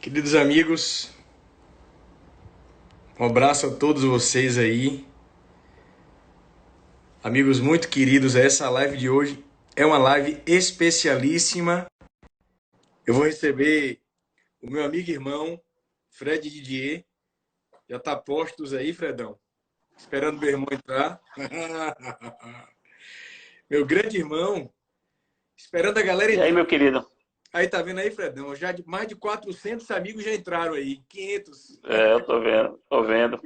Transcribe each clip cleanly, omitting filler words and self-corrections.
Queridos amigos, um abraço a todos vocês aí. Amigos muito queridos, essa live de hoje é uma live especialíssima. Eu vou receber o meu amigo e irmão, Fred Didier. Já tá postos aí, Fredão? Esperando meu irmão entrar. Meu grande irmão, esperando a galera E aí, entrar. meu querido? Aí, tá vendo aí, Fredão? Mais de 400 amigos já entraram aí. 500. Eu tô vendo, tô vendo,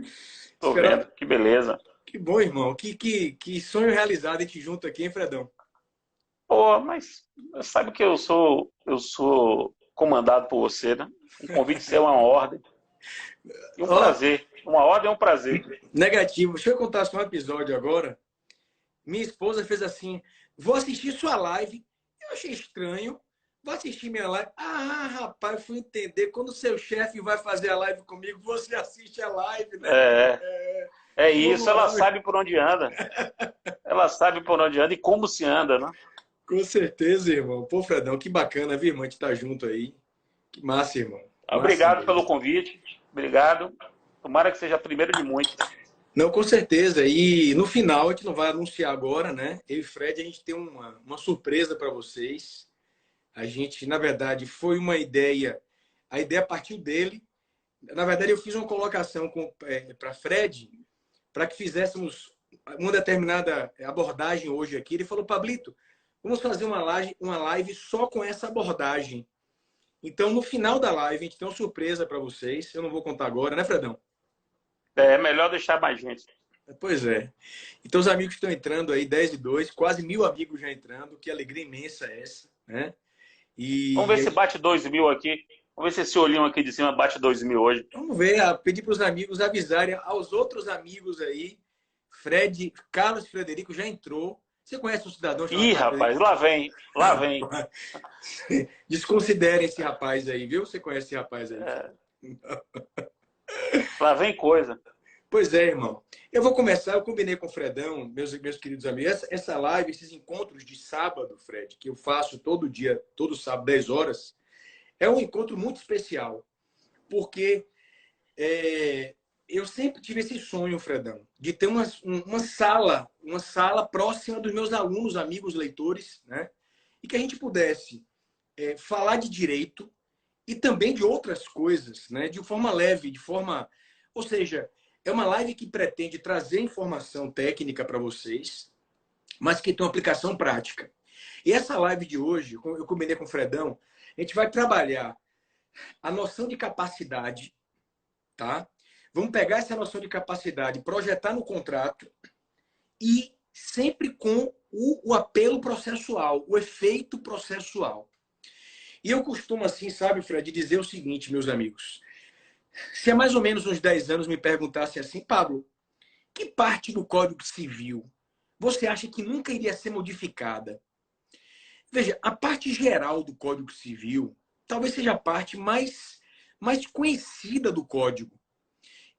tô Esperando. vendo. Que beleza. Que bom, irmão. Que sonho realizado a gente junto aqui, hein, Fredão? Pô, mas sabe que eu sou comandado por você, né? Um convite seu é uma ordem e um Ó, prazer. Uma ordem é um prazer. negativo. Deixa eu contar só um episódio agora. Minha esposa fez assim: vou assistir sua live. Eu achei estranho. Vou assistir minha live. Ah, rapaz, eu fui entender. Quando o seu chefe vai fazer a live comigo, você assiste a live, né? É, é Boa isso, ela moral. sabe por onde anda. Ela sabe por onde anda e como se anda, né? Com certeza, irmão. Pô, Fredão, que bacana, viu, irmão? A gente tá junto aí. Que massa, irmão. Massa Obrigado pelo mesmo. convite. Obrigado. Tomara que seja a primeira de muitos. Não, com certeza. E no final, a gente não vai anunciar agora, né? Eu e Fred, a gente tem uma surpresa para vocês. A gente, na verdade, foi uma ideia. A ideia partiu dele. Na verdade, eu fiz uma colocação para Fred para que fizéssemos uma determinada abordagem hoje aqui. Ele falou, Pablito, vamos fazer uma live só com essa abordagem. Então, no final da live, a gente tem uma surpresa para vocês. Eu não vou contar agora, né, Fredão? É melhor deixar mais gente. Pois é. Então, os amigos estão entrando aí, 10 e 2, quase 1.000 amigos já entrando. Que alegria imensa é essa, né? Vamos ver se E bate 2.000 aqui. Vamos ver se esse olhinho aqui de cima bate 2.000 hoje. vamos ver, pedir para os amigos avisarem aos outros amigos aí. Fred, Carlos Frederico já entrou. Você conhece um cidadão chamado Ih, Carlos rapaz, Frederico? lá vem, lá vem. Desconsidere esse rapaz aí, viu? Você conhece esse rapaz aí, Fred? Lá vem coisa. Pois é, irmão. Eu vou começar, eu combinei com o Fredão, meus queridos amigos, essa live, esses encontros de sábado, Fred, que eu faço todo dia, todo sábado, 10 horas, é um encontro muito especial, porque eu sempre tive esse sonho, Fredão, de ter uma sala próxima dos meus alunos, amigos, leitores, né? E que a gente pudesse falar de direito e também de outras coisas, né? De forma leve, de forma... Ou seja, é uma live que pretende trazer informação técnica para vocês, mas que tem uma aplicação prática. E essa live de hoje, eu combinei com o Fredão, a gente vai trabalhar a noção de capacidade, tá? Vamos pegar essa noção de capacidade, projetar no contrato e sempre com o apelo processual, o efeito processual. E eu costumo, assim, sabe, Fred, dizer o seguinte, meus amigos. Se há mais ou menos uns 10 anos me perguntasse assim, Pablo, que parte do Código Civil você acha que nunca iria ser modificada? Veja, a parte geral do Código Civil talvez seja a parte mais conhecida do Código.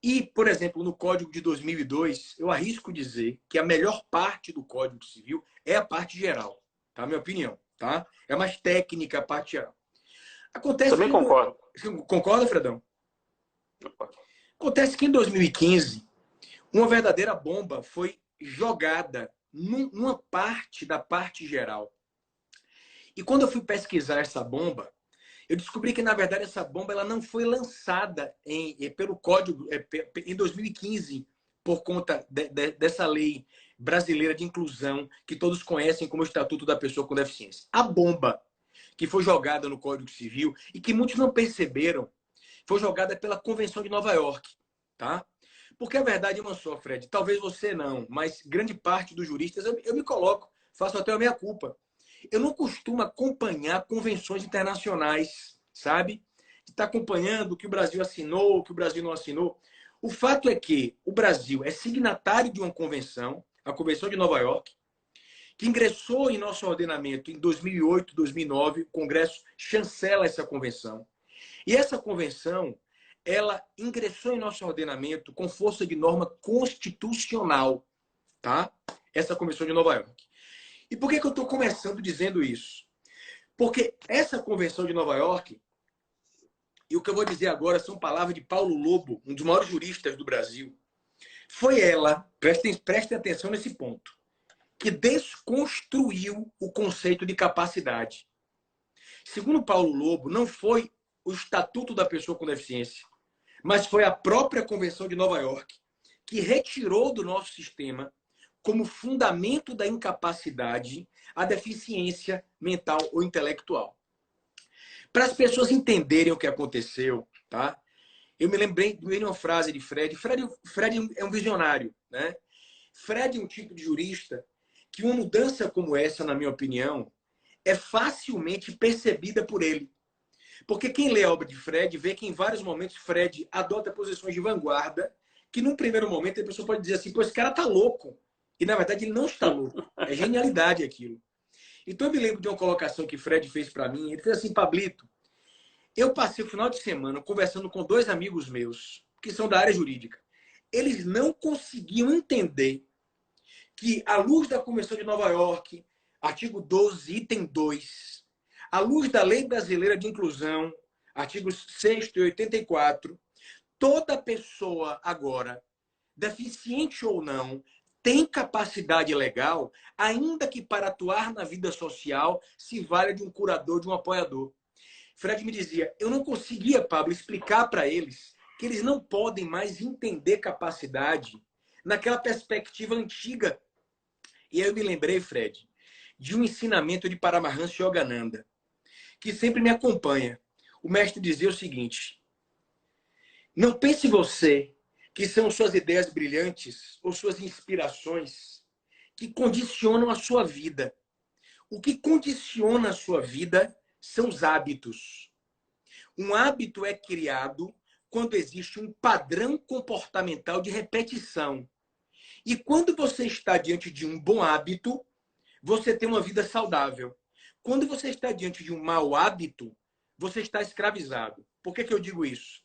E, por exemplo, no Código de 2002, eu arrisco dizer que a melhor parte do Código Civil é a parte geral, tá? Minha opinião, tá? É mais técnica a parte geral. Acontece Também que... concordo. Você concorda, Fredão? Acontece que em 2015, uma verdadeira bomba foi jogada numa parte da parte geral. E quando eu fui pesquisar essa bomba, eu descobri que, na verdade, essa bomba ela não foi lançada pelo Código em 2015, por conta dessa lei brasileira de inclusão, que todos conhecem como o Estatuto da Pessoa com Deficiência. A bomba que foi jogada no Código Civil e que muitos não perceberam, foi jogada pela Convenção de Nova York. Tá? Porque a verdade é uma só, Fred. Talvez você não, mas grande parte dos juristas, eu me coloco, faço até a minha culpa. Eu não costumo acompanhar convenções internacionais, sabe? De estar acompanhando o que o Brasil assinou, o que o Brasil não assinou. O fato é que o Brasil é signatário de uma convenção, a Convenção de Nova York, que ingressou em nosso ordenamento em 2008, 2009. O Congresso chancela essa convenção. E essa convenção, ela ingressou em nosso ordenamento com força de norma constitucional, tá? Essa Convenção de Nova York. E por que eu estou começando dizendo isso? Porque essa convenção de Nova York, e o que eu vou dizer agora são palavras de Paulo Lobo, um dos maiores juristas do Brasil, foi ela, prestem atenção nesse ponto, que desconstruiu o conceito de capacidade. Segundo Paulo Lobo, não foi o Estatuto da Pessoa com Deficiência, mas foi a própria Convenção de Nova York que retirou do nosso sistema, como fundamento da incapacidade, a deficiência mental ou intelectual. Para as pessoas entenderem o que aconteceu, tá? Eu me lembrei de uma frase de Fred. Fred é um visionário, né? Fred é um tipo de jurista que uma mudança como essa, na minha opinião, é facilmente percebida por ele. Porque quem lê a obra de Fred vê que em vários momentos Fred adota posições de vanguarda que num primeiro momento a pessoa pode dizer assim, pô, esse cara tá louco. E na verdade ele não está louco. É genialidade aquilo. Então eu me lembro de uma colocação que Fred fez para mim. Ele fez assim, Pablito, eu passei o final de semana conversando com 2 amigos meus, que são da área jurídica. Eles não conseguiam entender que, à luz da Convenção de Nova York, artigo 12, item 2, à luz da Lei Brasileira de Inclusão, artigos 6º e 84, toda pessoa agora, deficiente ou não, tem capacidade legal, ainda que para atuar na vida social se valha de um curador, de um apoiador. Fred me dizia, eu não conseguia, Pablo, explicar para eles que eles não podem mais entender capacidade naquela perspectiva antiga. E aí eu me lembrei, Fred, de um ensinamento de Paramahansa Yogananda, que sempre me acompanha. O mestre dizia o seguinte, não pense você que são suas ideias brilhantes ou suas inspirações que condicionam a sua vida. O que condiciona a sua vida são os hábitos. Um hábito é criado quando existe um padrão comportamental de repetição. E quando você está diante de um bom hábito, você tem uma vida saudável. Quando você está diante de um mau hábito, você está escravizado. Por que eu digo isso?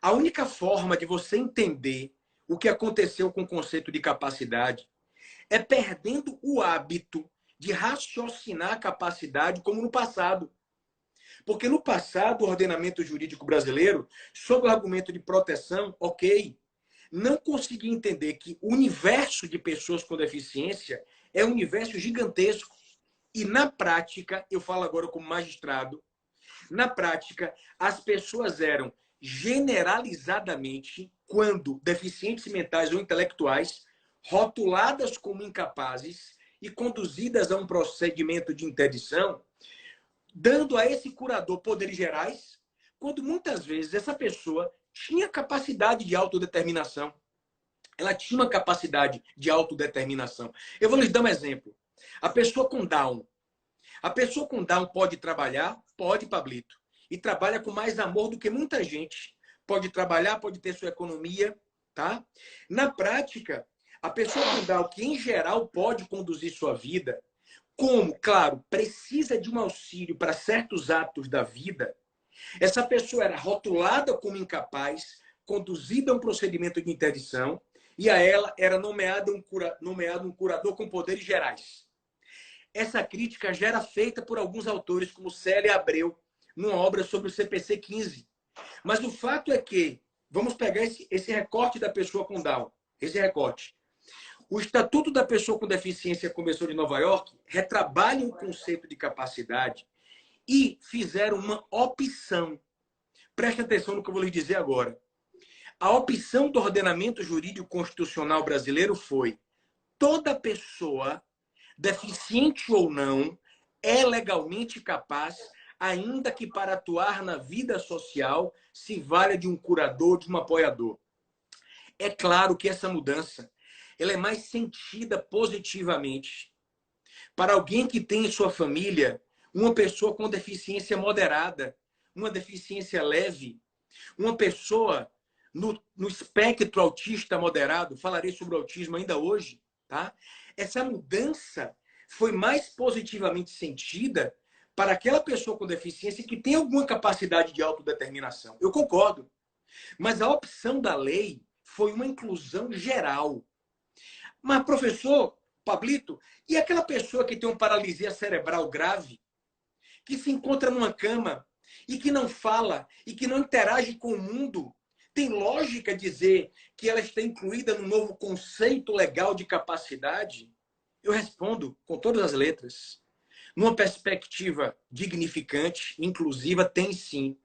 A única forma de você entender o que aconteceu com o conceito de capacidade é perdendo o hábito de raciocinar a capacidade como no passado. Porque no passado, o ordenamento jurídico brasileiro, sob o argumento de proteção, ok, não conseguia entender que o universo de pessoas com deficiência é um universo gigantesco. E na prática, eu falo agora como magistrado, na prática, as pessoas eram generalizadamente, quando deficientes mentais ou intelectuais, rotuladas como incapazes e conduzidas a um procedimento de interdição, dando a esse curador poderes gerais, quando muitas vezes essa pessoa tinha capacidade de autodeterminação. Ela tinha uma capacidade de autodeterminação. Eu vou lhes dar um exemplo. A pessoa com Down. A pessoa com Down pode trabalhar? Pode, Pablito. E trabalha com mais amor do que muita gente. Pode trabalhar, pode ter sua economia, tá? Na prática, a pessoa com Down, que em geral pode conduzir sua vida, como, claro, precisa de um auxílio para certos atos da vida, essa pessoa era rotulada como incapaz, conduzida a um procedimento de interdição, e a ela era nomeado um curador com poderes gerais. Essa crítica já era feita por alguns autores, como Célia Abreu, numa obra sobre o CPC 15. Mas o fato é que, vamos pegar esse recorte da pessoa com Down, esse recorte. O Estatuto da Pessoa com Deficiência, Convenção de Nova York, retrabalha o conceito de capacidade e fizeram uma opção. Preste atenção no que eu vou lhe dizer agora. A opção do ordenamento jurídico constitucional brasileiro foi: toda pessoa, deficiente ou não, é legalmente capaz, ainda que para atuar na vida social se valha de um curador, de um apoiador. É claro que essa mudança ela é mais sentida positivamente para alguém que tem em sua família uma pessoa com deficiência moderada, uma deficiência leve, uma pessoa no espectro autista moderado, falarei sobre o autismo ainda hoje, tá? Essa mudança foi mais positivamente sentida para aquela pessoa com deficiência que tem alguma capacidade de autodeterminação. Eu concordo. Mas a opção da lei foi uma inclusão geral. Mas, professor Pablito, e aquela pessoa que tem uma paralisia cerebral grave, que se encontra numa cama e que não fala e que não interage com o mundo, tem lógica dizer que ela está incluída no novo conceito legal de capacidade? Eu respondo com todas as letras. Numa perspectiva dignificante, inclusiva, tem sim.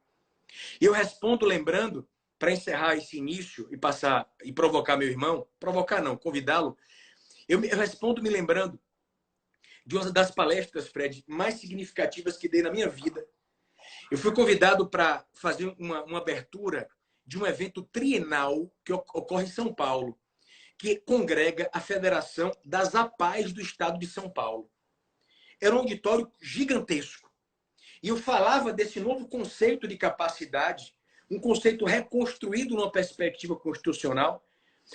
Eu respondo lembrando, para encerrar esse início e passar e provocar meu irmão, provocar não, convidá-lo, eu respondo me lembrando de uma das palestras, Fred, mais significativas que dei na minha vida. Eu fui convidado para fazer uma abertura de um evento trienal que ocorre em São Paulo, que congrega a Federação das APAES do Estado de São Paulo. Era um auditório gigantesco. E eu falava desse novo conceito de capacidade, um conceito reconstruído numa perspectiva constitucional,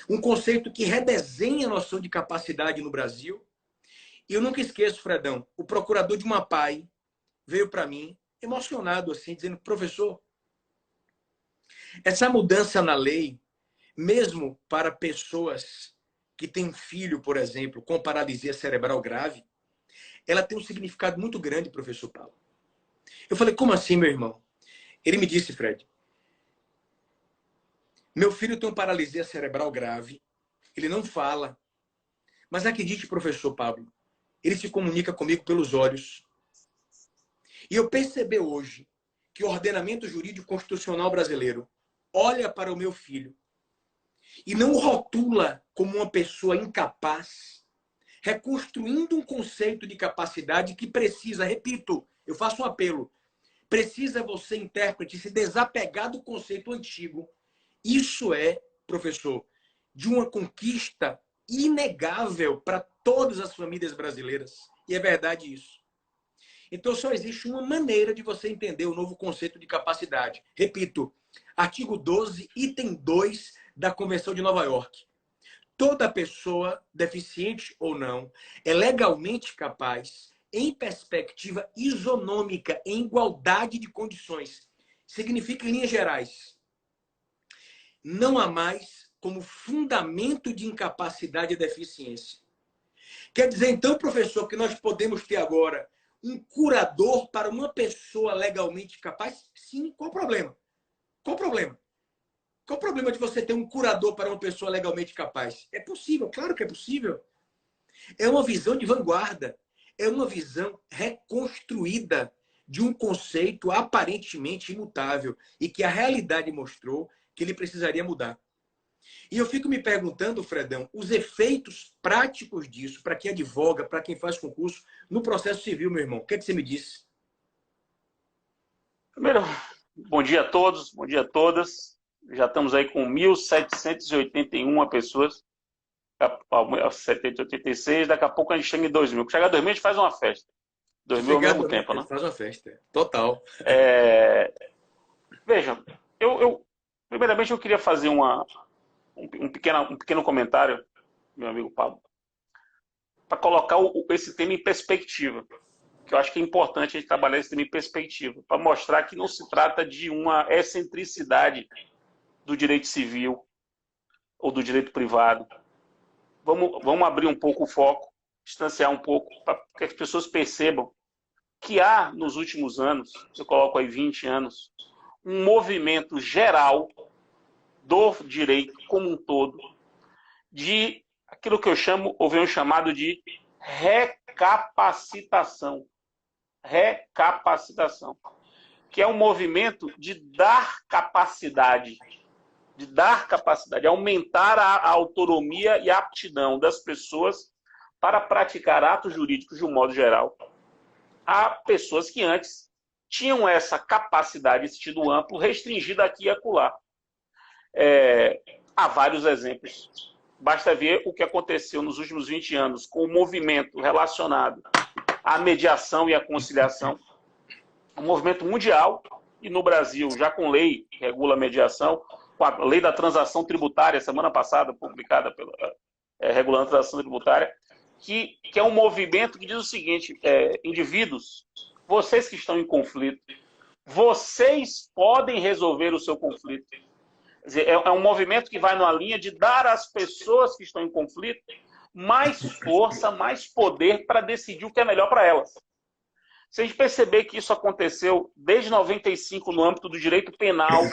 um conceito que redesenha a noção de capacidade no Brasil. E eu nunca esqueço, Fredão, o procurador de uma APAE veio para mim, emocionado assim, dizendo: professor, essa mudança na lei, mesmo para pessoas que têm um filho, por exemplo, com paralisia cerebral grave, ela tem um significado muito grande, professor Paulo. Eu falei: como assim, meu irmão? Ele me disse: Fred, meu filho tem uma paralisia cerebral grave, ele não fala, mas acredite, professor Pablo, ele se comunica comigo pelos olhos. E eu percebi hoje que o ordenamento jurídico constitucional brasileiro olha para o meu filho e não o rotula como uma pessoa incapaz, reconstruindo um conceito de capacidade que precisa, repito, eu faço um apelo, precisa você, intérprete, se desapegar do conceito antigo. Isso é, professor, de uma conquista inegável para todas as famílias brasileiras. E é verdade isso. Então, só existe uma maneira de você entender o novo conceito de capacidade. Repito, artigo 12, item 2 da Convenção de Nova York. Toda pessoa, deficiente ou não, é legalmente capaz, em perspectiva isonômica, em igualdade de condições. Significa, em linhas gerais, não há mais como fundamento de incapacidade e deficiência. Quer dizer, então, professor, que nós podemos ter agora um curador para uma pessoa legalmente capaz? Sim, qual o problema? Qual o problema? Qual o problema de você ter um curador para uma pessoa legalmente capaz? É possível, claro que é possível. É uma visão de vanguarda. É uma visão reconstruída de um conceito aparentemente imutável e que a realidade mostrou que ele precisaria mudar. E eu fico me perguntando, Fredão, os efeitos práticos disso para quem advoga, para quem faz concurso, no processo civil, meu irmão. O que é que você me disse? Primeiro, bom dia a todos, bom dia a todas. Já estamos aí com 1.781 pessoas. 786, daqui a pouco a gente chega em 2.000. Chegar a 2.000, a gente faz uma festa. 2.000 ao mesmo tempo, né? Faz uma festa, total. Veja, primeiramente eu queria fazer um pequeno comentário, meu amigo Pablo, para colocar esse tema em perspectiva, que eu acho que é importante a gente trabalhar esse tema em perspectiva, para mostrar que não se trata de uma excentricidade do direito civil ou do direito privado. Vamos abrir um pouco o foco, distanciar um pouco, para que as pessoas percebam que há, nos últimos anos, eu coloco aí 20 anos, um movimento geral do direito como um todo, de aquilo que eu chamo, ou venho chamado de recapacitação. Recapacitação. Que é um movimento de dar capacidade, aumentar a autonomia e a aptidão das pessoas para praticar atos jurídicos de um modo geral. Há pessoas que antes tinham essa capacidade, esse sentido amplo, restringida aqui e acolá. Há vários exemplos. Basta ver o que aconteceu nos últimos 20 anos com o movimento relacionado à mediação e à conciliação. Um movimento mundial, e no Brasil, já com lei que regula a mediação, com a lei da transação tributária, semana passada, publicada pela regulando a transação tributária, que é um movimento que diz o seguinte: indivíduos, vocês que estão em conflito, vocês podem resolver o seu conflito. Quer dizer, é um movimento que vai numa linha de dar às pessoas que estão em conflito mais força, mais poder para decidir o que é melhor para elas. Se a gente perceber que isso aconteceu desde 95 no âmbito do direito penal,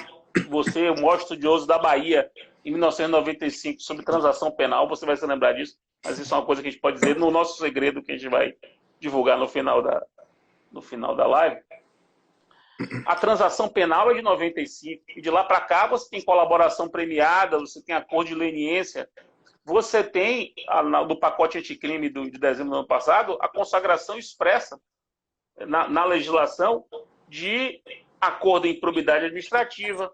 você, o maior estudioso da Bahia, em 1995, sobre transação penal, você vai se lembrar disso, mas isso é uma coisa que a gente pode dizer no nosso segredo, que a gente vai divulgar no final da live. A transação penal é de 95, e de lá para cá você tem colaboração premiada, você tem acordo de leniência, você tem, do pacote anticrime de dezembro do ano passado, a consagração expressa na legislação de acordo em improbidade administrativa,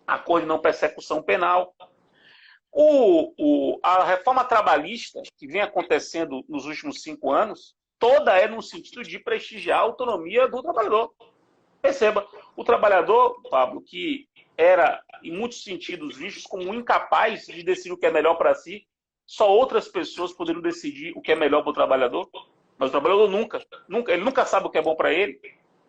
acordo de não persecução penal. A reforma trabalhista que vem acontecendo nos últimos 5 anos, toda é no sentido de prestigiar a autonomia do trabalhador. Perceba, o trabalhador, Pablo, que era, em muitos sentidos, visto como incapaz de decidir o que é melhor para si, só outras pessoas poderiam decidir o que é melhor para o trabalhador, mas o trabalhador ele nunca sabe o que é bom para ele.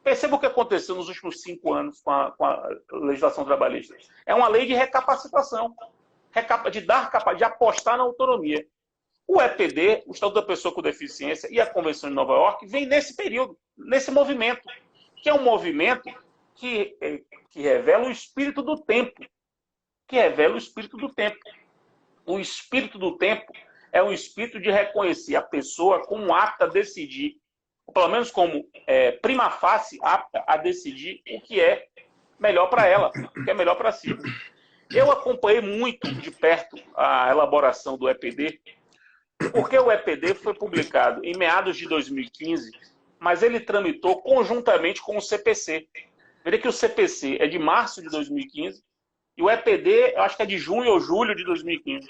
Perceba o que aconteceu nos últimos 5 anos com a legislação trabalhista. É uma lei de recapacitação, de apostar na autonomia. O EPD, o Estatuto da Pessoa com Deficiência e a Convenção de Nova York vem nesse período, nesse movimento, que é um movimento que revela o espírito do tempo. O espírito do tempo é um espírito de reconhecer a pessoa como apta a decidir, ou pelo menos como prima facie apta a decidir o que é melhor para ela, o que é melhor para si. Eu acompanhei muito de perto a elaboração do EPD, porque o EPD foi publicado em meados de 2015, mas ele tramitou conjuntamente com o CPC. Veja que o CPC é de março de 2015 e o EPD, eu acho que é de junho ou julho de 2015.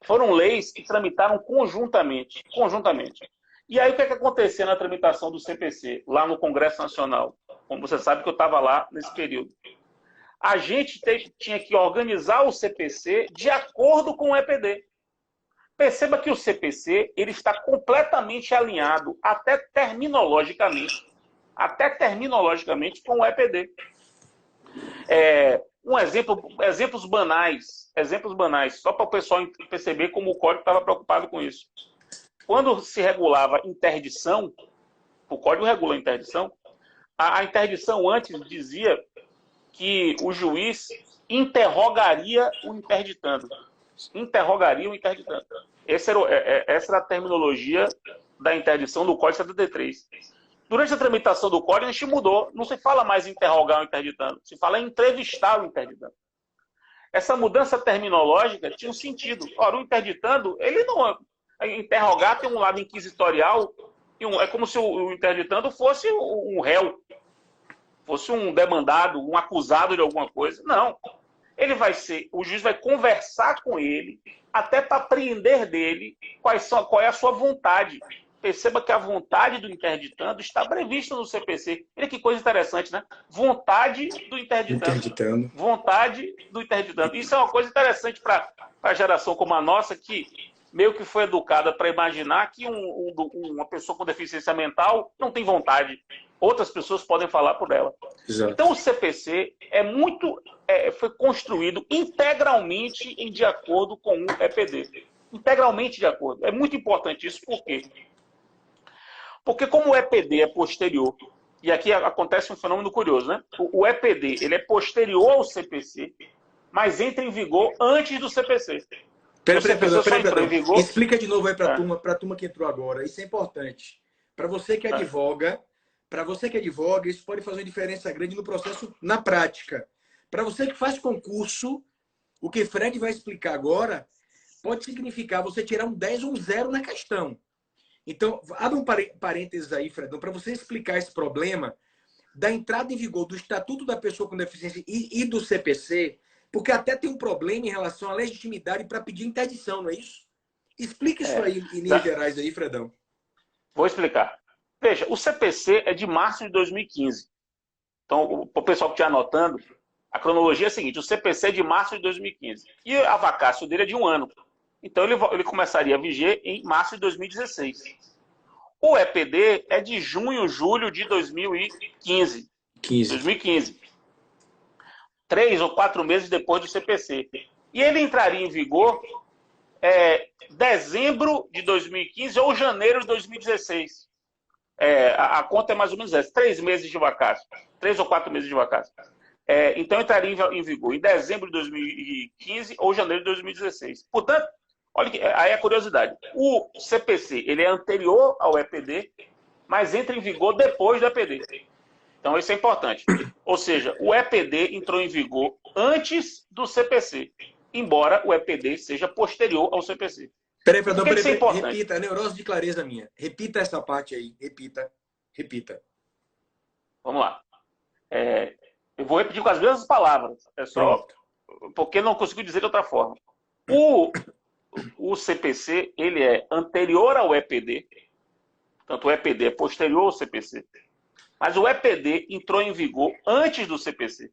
Foram leis que tramitaram conjuntamente. E aí o que é que aconteceu na tramitação do CPC, lá no Congresso Nacional? Como você sabe que eu estava lá nesse período. A gente tinha que organizar o CPC de acordo com o EPD. Perceba que o CPC ele está completamente alinhado, até terminologicamente com o EPD. Exemplos banais, só para o pessoal perceber como o código estava preocupado com isso. Quando se regulava interdição, o código regula a interdição, a interdição antes dizia que o juiz interrogaria o interditando. Essa era a terminologia da interdição do Código 73. Durante a tramitação do Código, a gente mudou. Não se fala mais interrogar o interditando, se fala entrevistar o interditando. Essa mudança terminológica tinha um sentido. Ora, o interditando, ele não... Interrogar tem um lado inquisitorial, é como se o interditando fosse um réu, fosse um demandado, um acusado de alguma coisa. Não. O juiz vai conversar com ele até para apreender dele qual é a sua vontade. Perceba que a vontade do interditando está prevista no CPC. Olha que coisa interessante, né? Vontade do interditando. Vontade do interditando. Isso é uma coisa interessante para a geração como a nossa, que meio que foi educada para imaginar que uma pessoa com deficiência mental não tem vontade. Outras pessoas podem falar por ela. Exato. Então o CPC foi construído integralmente de acordo com o EPD. Integralmente de acordo. É muito importante isso, por quê? Porque como o EPD é posterior, e aqui acontece um fenômeno curioso, né? O EPD ele é posterior ao CPC, mas entra em vigor antes do CPC. Peraí. Explica de novo aí para a turma que entrou agora. Isso é importante. Para você que advoga, isso pode fazer uma diferença grande no processo, na prática. Para você que faz concurso, o que Fred vai explicar agora pode significar você tirar um 10 ou um 0 na questão. Então, abre um parênteses aí, Fredão, para você explicar esse problema da entrada em vigor do Estatuto da Pessoa com Deficiência e do CPC, porque até tem um problema em relação à legitimidade para pedir interdição, não é isso? Explica isso aí em linhas gerais aí, Fredão. Vou explicar. Veja, o CPC é de março de 2015. Então, o pessoal que está anotando, a cronologia é a seguinte: o CPC é de março de 2015. E a vacácio dele é de 1 ano. Então, ele começaria a viger em março de 2016. O EPD é de junho, julho de 2015. 2015. 3 ou 4 meses depois do CPC. E ele entraria em vigor dezembro de 2015 ou janeiro de 2016. A conta é mais ou menos essa, 3 meses de vacácio, 3 ou 4 meses de vacácio. Então entraria em vigor em dezembro de 2015 ou janeiro de 2016. Portanto, olha que, aí a curiosidade, o CPC ele é anterior ao EPD, mas entra em vigor depois do EPD. Então isso é importante. Ou seja, o EPD entrou em vigor antes do CPC, embora o EPD seja posterior ao CPC. Peraí, repita, a neurose de clareza minha. Repita essa parte aí, repita. Vamos lá. Eu vou repetir com as mesmas palavras, só porque não consigo dizer de outra forma. O CPC ele é anterior ao EPD, portanto o EPD é posterior ao CPC, mas o EPD entrou em vigor antes do CPC.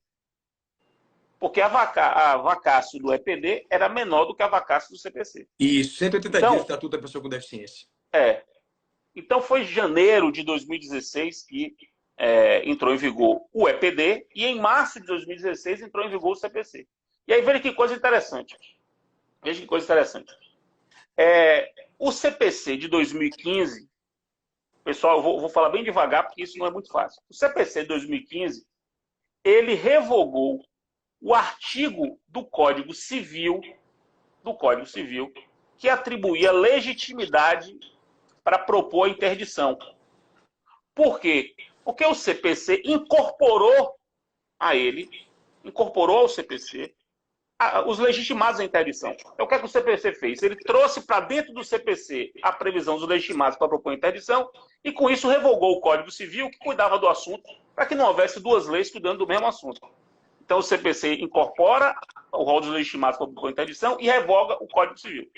Porque a vacácio do EPD era menor do que a vacácio do CPC. Isso, 180 dias do Estatuto da Pessoa com Deficiência. Então foi em janeiro de 2016 que entrou em vigor o EPD e em março de 2016 entrou em vigor o CPC. E aí veja que coisa interessante. O CPC de 2015, pessoal, eu vou falar bem devagar porque isso não é muito fácil. O CPC de 2015, ele revogou o artigo do Código Civil que atribuía legitimidade para propor a interdição. Por quê? Porque o CPC incorporou ao CPC os legitimados à interdição. Então, o que é que o CPC fez? Ele trouxe para dentro do CPC a previsão dos legitimados para propor a interdição e, com isso, revogou o Código Civil que cuidava do assunto para que não houvesse duas leis cuidando do mesmo assunto. Então, o CPC incorpora o rol dos legitimados para propor a interdição e revoga o Código Civil,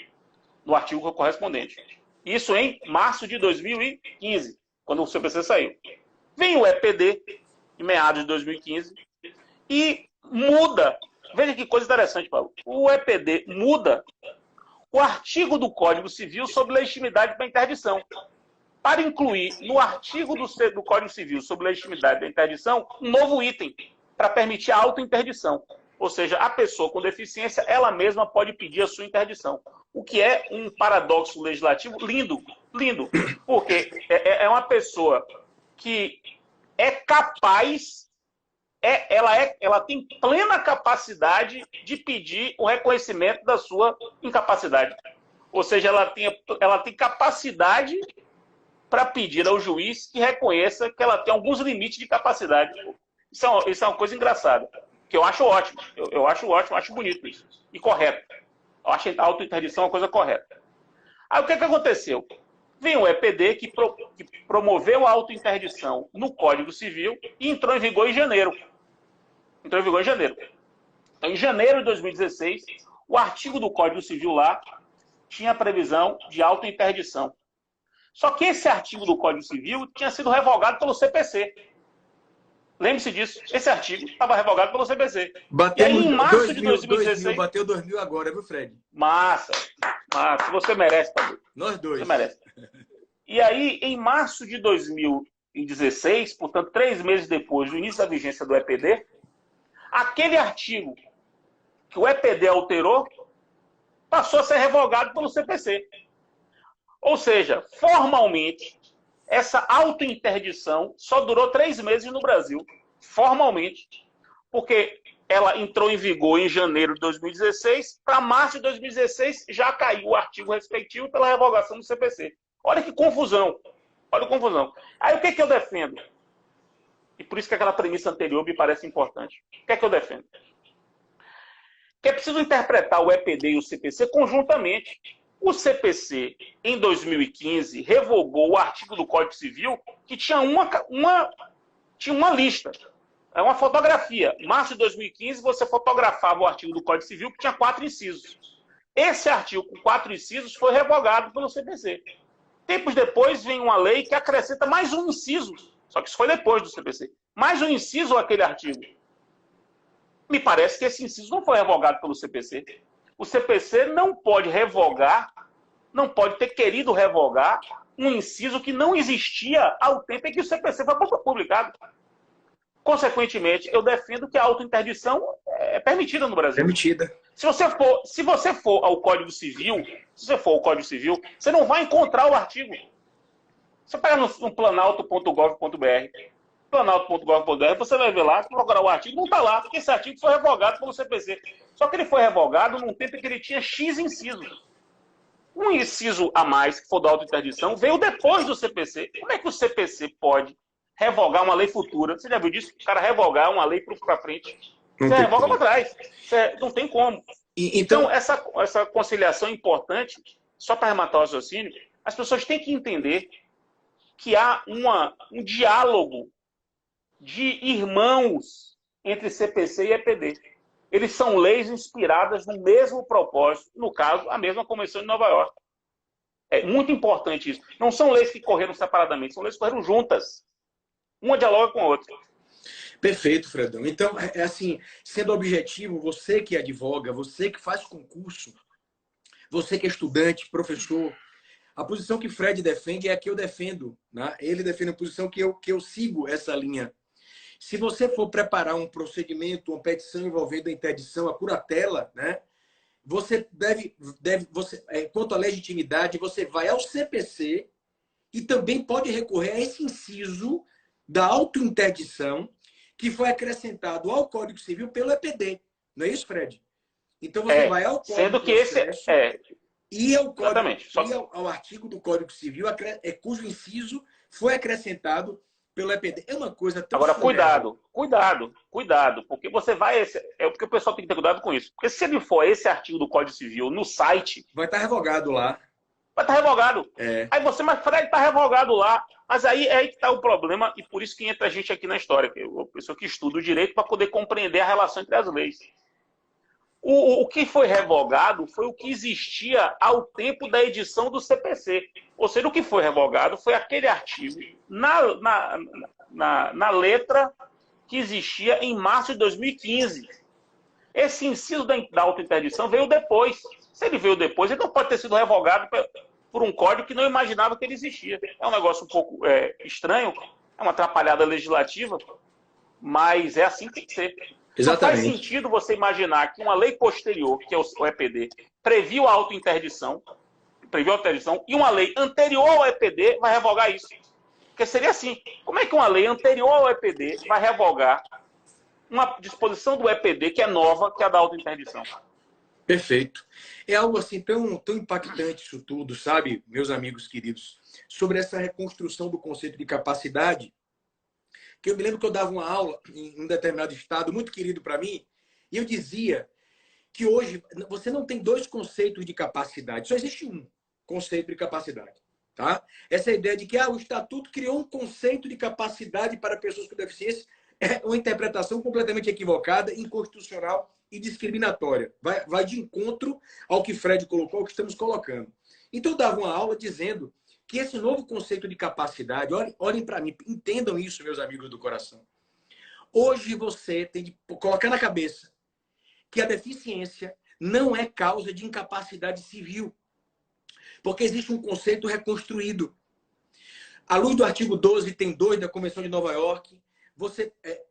no artigo correspondente. Isso em março de 2015, quando o CPC saiu. Vem o EPD, em meados de 2015, e muda. Veja que coisa interessante, Paulo. O EPD muda o artigo do Código Civil sobre legitimidade para interdição, para incluir no artigo do Código Civil sobre legitimidade da interdição um novo item, para permitir a autointerdição. Ou seja, a pessoa com deficiência, ela mesma pode pedir a sua interdição. O que é um paradoxo legislativo lindo, porque é uma pessoa que é capaz, ela tem plena capacidade de pedir o reconhecimento da sua incapacidade. Ou seja, ela tem capacidade para pedir ao juiz que reconheça que ela tem alguns limites de capacidade. Isso é uma coisa engraçada, que eu acho ótimo. Eu acho ótimo, acho bonito isso. E correto. Eu acho a autointerdição uma coisa correta. Aí o que aconteceu? Vem o EPD que promoveu a autointerdição no Código Civil e entrou em vigor em janeiro. Então, em janeiro de 2016, o artigo do Código Civil lá tinha a previsão de autointerdição. Só que esse artigo do Código Civil tinha sido revogado pelo CPC. Lembre-se disso. Esse artigo estava revogado pelo CPC. Bateu e aí, em março de 2016... bateu 2000 agora, viu, Fred? Massa. Você merece, Pablo. Nós dois. Você merece. E aí, em março de 2016, portanto, 3 meses depois do início da vigência do EPD, aquele artigo que o EPD alterou passou a ser revogado pelo CPC. Ou seja, formalmente, essa autointerdição só durou 3 meses no Brasil, formalmente, porque ela entrou em vigor em janeiro de 2016, para março de 2016 já caiu o artigo respectivo pela revogação do CPC. Olha que confusão. Aí o que eu defendo? E por isso que aquela premissa anterior me parece importante. O que é que eu defendo? Que é preciso interpretar o EPD e o CPC conjuntamente. O CPC, em 2015, revogou o artigo do Código Civil que tinha uma lista, uma fotografia. Em março de 2015, você fotografava o artigo do Código Civil que tinha 4 incisos. Esse artigo com 4 incisos foi revogado pelo CPC. Tempos depois, vem uma lei que acrescenta mais um inciso, só que isso foi depois do CPC. Mais um inciso àquele artigo. Me parece que esse inciso não foi revogado pelo CPC. O CPC não pode revogar, não pode ter querido revogar um inciso que não existia ao tempo em que o CPC foi publicado. Consequentemente, eu defendo que a autointerdição é permitida no Brasil. Permitida. Se você for ao Código Civil, você não vai encontrar o artigo. Você pega no planalto.gov.br, planalto.gov.br, você vai ver lá, procurar o artigo, não está lá, porque esse artigo foi revogado pelo CPC. Só que ele foi revogado num tempo em que ele tinha X incisos. Um inciso a mais, que for da autointerdição, veio depois do CPC. Como é que o CPC pode revogar uma lei futura? Você já viu disso? O cara revogar uma lei para frente. Não Você tem revoga como. para trás. Você, não tem como. Então, essa conciliação é importante, só para arrematar o raciocínio, as pessoas têm que entender que há um diálogo de irmãos entre CPC e EPD. Eles são leis inspiradas no mesmo propósito, no caso, a mesma Convenção de Nova York. É muito importante isso. Não são leis que correram separadamente, são leis que correram juntas. Uma dialoga com a outra. Perfeito, Fredão. Então, é assim, sendo objetivo, você que advoga, você que faz concurso, você que é estudante, professor, a posição que Fred defende é a que eu defendo. Né? Ele defende a posição que eu sigo essa linha. Se você for preparar um procedimento, uma petição envolvendo a interdição, a curatela, né? Você quanto à legitimidade, você vai ao CPC e também pode recorrer a esse inciso da autointerdição que foi acrescentado ao Código Civil pelo EPD. Não é isso, Fred? Então você vai ao Código sendo que Processo e ao Código exatamente. E ao artigo do Código Civil cujo inciso foi acrescentado pelo EPD. É uma coisa tão Agora, surreal. cuidado, porque você vai... porque o pessoal tem que ter cuidado com isso. Porque se ele for esse artigo do Código Civil no site... Vai estar revogado lá. Vai estar revogado. É. Aí você, mas Fred, está revogado lá. Mas aí é aí que está o problema, e por isso que entra a gente aqui na história, que é a pessoa que estuda o direito para poder compreender a relação entre as leis. O que foi revogado foi o que existia ao tempo da edição do CPC. Ou seja, o que foi revogado foi aquele artigo na letra que existia em março de 2015. Esse inciso da autointerdição veio depois. Se ele veio depois, ele não pode ter sido revogado por um código que não imaginava que ele existia. É um negócio um pouco estranho, é uma atrapalhada legislativa, mas é assim que tem que ser. Exatamente. Não faz sentido você imaginar que uma lei posterior, que é o EPD, previu a autointerdição, e uma lei anterior ao EPD vai revogar isso. Porque seria assim, como é que uma lei anterior ao EPD vai revogar uma disposição do EPD que é nova, que é a da autointerdição? Perfeito. É algo assim tão impactante isso tudo, sabe, meus amigos queridos, sobre essa reconstrução do conceito de capacidade, que eu me lembro que eu dava uma aula em um determinado estado, muito querido para mim, e eu dizia que hoje você não tem dois conceitos de capacidade, só existe um conceito de capacidade. Tá? Essa ideia de que o Estatuto criou um conceito de capacidade para pessoas com deficiência é uma interpretação completamente equivocada, inconstitucional e discriminatória. Vai de encontro ao que Fred colocou, ao que estamos colocando. Então, eu dava uma aula dizendo que esse novo conceito de capacidade, olhem para mim, entendam isso, meus amigos do coração. Hoje você tem de colocar na cabeça que a deficiência não é causa de incapacidade civil, porque existe um conceito reconstruído. À luz do artigo 12, item 2 da Convenção de Nova York,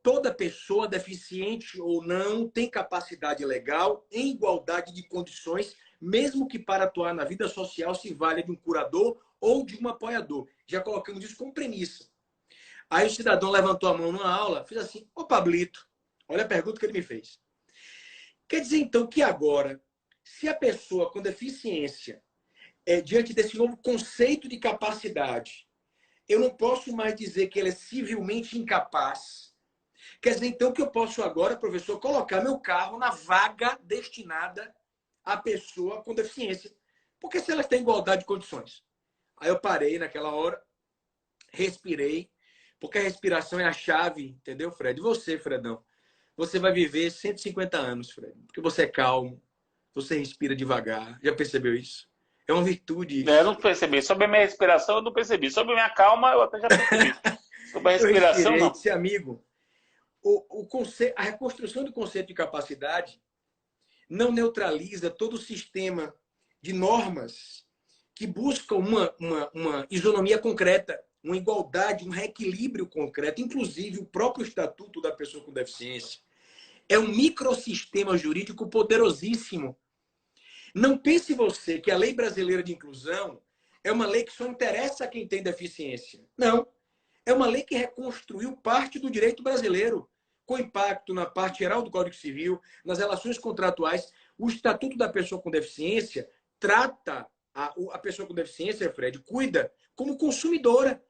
toda pessoa, deficiente ou não, tem capacidade legal, em igualdade de condições, mesmo que para atuar na vida social se valha de um curador ou de um apoiador. Já colocamos isso como premissa. Aí o cidadão levantou a mão numa aula, fez assim: ô Pablito, olha a pergunta que ele me fez. Quer dizer, então, que agora, se a pessoa com deficiência, diante desse novo conceito de capacidade, eu não posso mais dizer que ele é civilmente incapaz. Quer dizer, então, que eu posso agora, professor, colocar meu carro na vaga destinada à pessoa com deficiência. Porque se elas têm igualdade de condições. Aí eu parei naquela hora, respirei, porque a respiração é a chave, entendeu, Fred? Você, Fredão, você vai viver 150 anos, Fred. Porque você é calmo, você respira devagar. Já percebeu isso? É uma virtude isso. Eu não percebi. Sobre a minha respiração, eu não percebi. Sobre a minha calma, eu até já percebi. Sobre a respiração, não. Disse, amigo, a reconstrução do conceito de capacidade não neutraliza todo o sistema de normas que buscam uma isonomia concreta, uma igualdade, um reequilíbrio concreto. Inclusive, o próprio Estatuto da Pessoa com Deficiência é um microsistema jurídico poderosíssimo. Não pense você que a Lei Brasileira de Inclusão é uma lei que só interessa a quem tem deficiência. Não. É uma lei que reconstruiu parte do direito brasileiro, com impacto na parte geral do Código Civil, nas relações contratuais. O Estatuto da Pessoa com Deficiência trata a pessoa com deficiência, Fred, cuida como consumidora.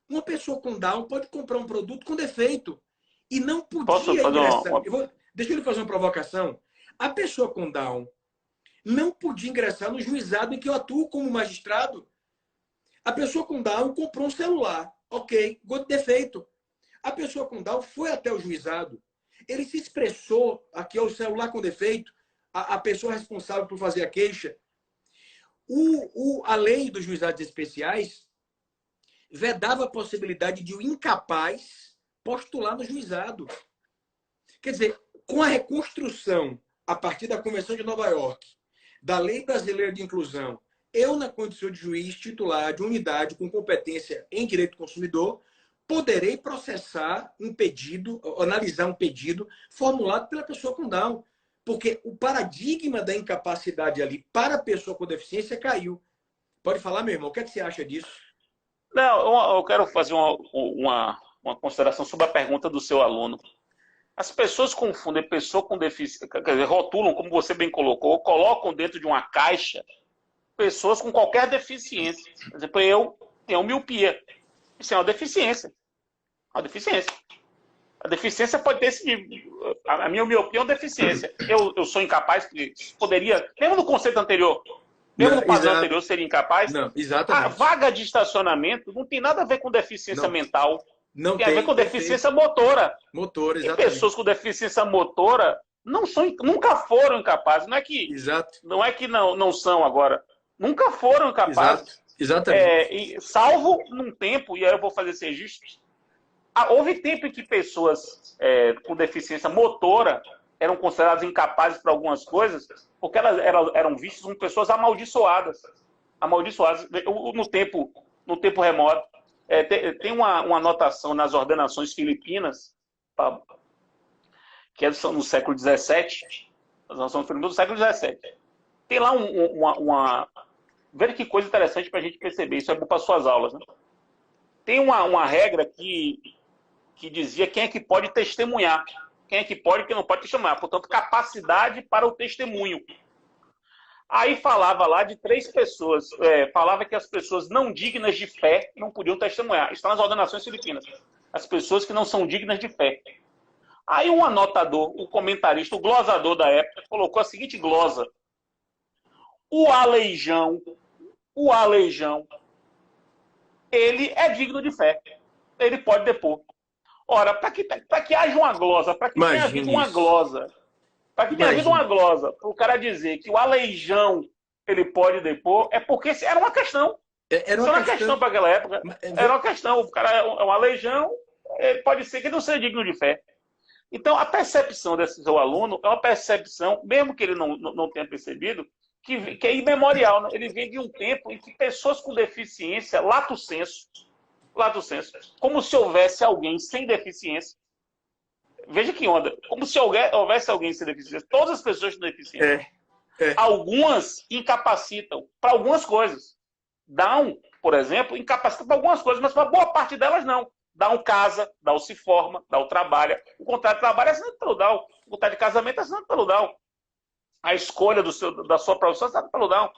Uma pessoa com Down pode comprar um produto com defeito e não Posso podia fazer ingressar. Deixa eu lhe fazer uma provocação. A pessoa com Down não podia ingressar no juizado em que eu atuo como magistrado. A pessoa com Down comprou um celular. Ok, gol de defeito. A pessoa com Down foi até o juizado. Ele se expressou aqui, o celular com defeito, a pessoa responsável por fazer a queixa. A lei dos juizados especiais vedava a possibilidade de o incapaz postular no juizado. Quer dizer, com a reconstrução, a partir da Convenção de Nova York, da Lei Brasileira de Inclusão, eu, na condição de juiz titular de unidade com competência em direito do consumidor, poderei processar um pedido, analisar um pedido formulado pela pessoa com Down. Porque o paradigma da incapacidade ali para a pessoa com deficiência caiu. Pode falar, meu irmão, o que é que você acha disso? Não, eu quero fazer uma consideração sobre a pergunta do seu aluno. As pessoas confundem pessoa com deficiência, quer dizer, rotulam, como você bem colocou, colocam dentro de uma caixa pessoas com qualquer deficiência. Por exemplo, eu tenho miopia. Isso é uma deficiência. Uma deficiência. A deficiência pode ter esse nível. A minha miopia é uma deficiência. Eu sou incapaz, poderia, mesmo no conceito anterior, mesmo no padrão anterior, seria incapaz. Não, exatamente. A vaga de estacionamento não tem nada a ver com deficiência mental. Não tem a ver com deficiência motora. Motora, exatamente. E pessoas com deficiência motora nunca foram incapazes. Não é que, não, é que não são agora. Nunca foram incapazes. Exatamente. Salvo num tempo, e aí eu vou fazer esse registro, houve tempo em que pessoas com deficiência motora eram consideradas incapazes para algumas coisas, porque elas eram vistas como pessoas amaldiçoadas. No tempo remoto. Tem uma anotação nas ordenações filipinas, que é no século XVII, as ordenações filipinas do século XVII. Tem lá veja que coisa interessante para a gente perceber, isso é bom para suas aulas, né? Tem uma regra que dizia quem é que pode testemunhar, quem é que pode e quem não pode testemunhar. Portanto, capacidade para o testemunho. Aí falava lá de 3 pessoas, falava que as pessoas não dignas de fé não podiam testemunhar. Está nas ordenações filipinas. As pessoas que não são dignas de fé. Aí um anotador, o comentarista, o glosador da época, colocou a seguinte glosa. O aleijão, ele é digno de fé. Ele pode depor. Ora, para que haja uma glosa, para que tenha havido uma glosa, para o cara dizer que o aleijão ele pode depor, é porque era uma questão. Era uma questão para aquela época. Era uma questão. O cara é um aleijão, pode ser que não seja digno de fé. Então, a percepção desse seu aluno é uma percepção, mesmo que ele não tenha percebido, que é imemorial. Né? Ele vem de um tempo em que pessoas com deficiência, lato sensu, como se houvesse alguém sem deficiência. Veja que onda. Como se houvesse alguém sem deficiência. Todas as pessoas com deficiência. Algumas incapacitam para algumas coisas. Down, por exemplo, incapacita para algumas coisas, mas para boa parte delas não. Down casa, Down se forma, Down trabalha. O contrato de trabalho é assinado pelo Down. O contrato de casamento é assinado pelo Down. A escolha da sua profissão é assinada pelo Down.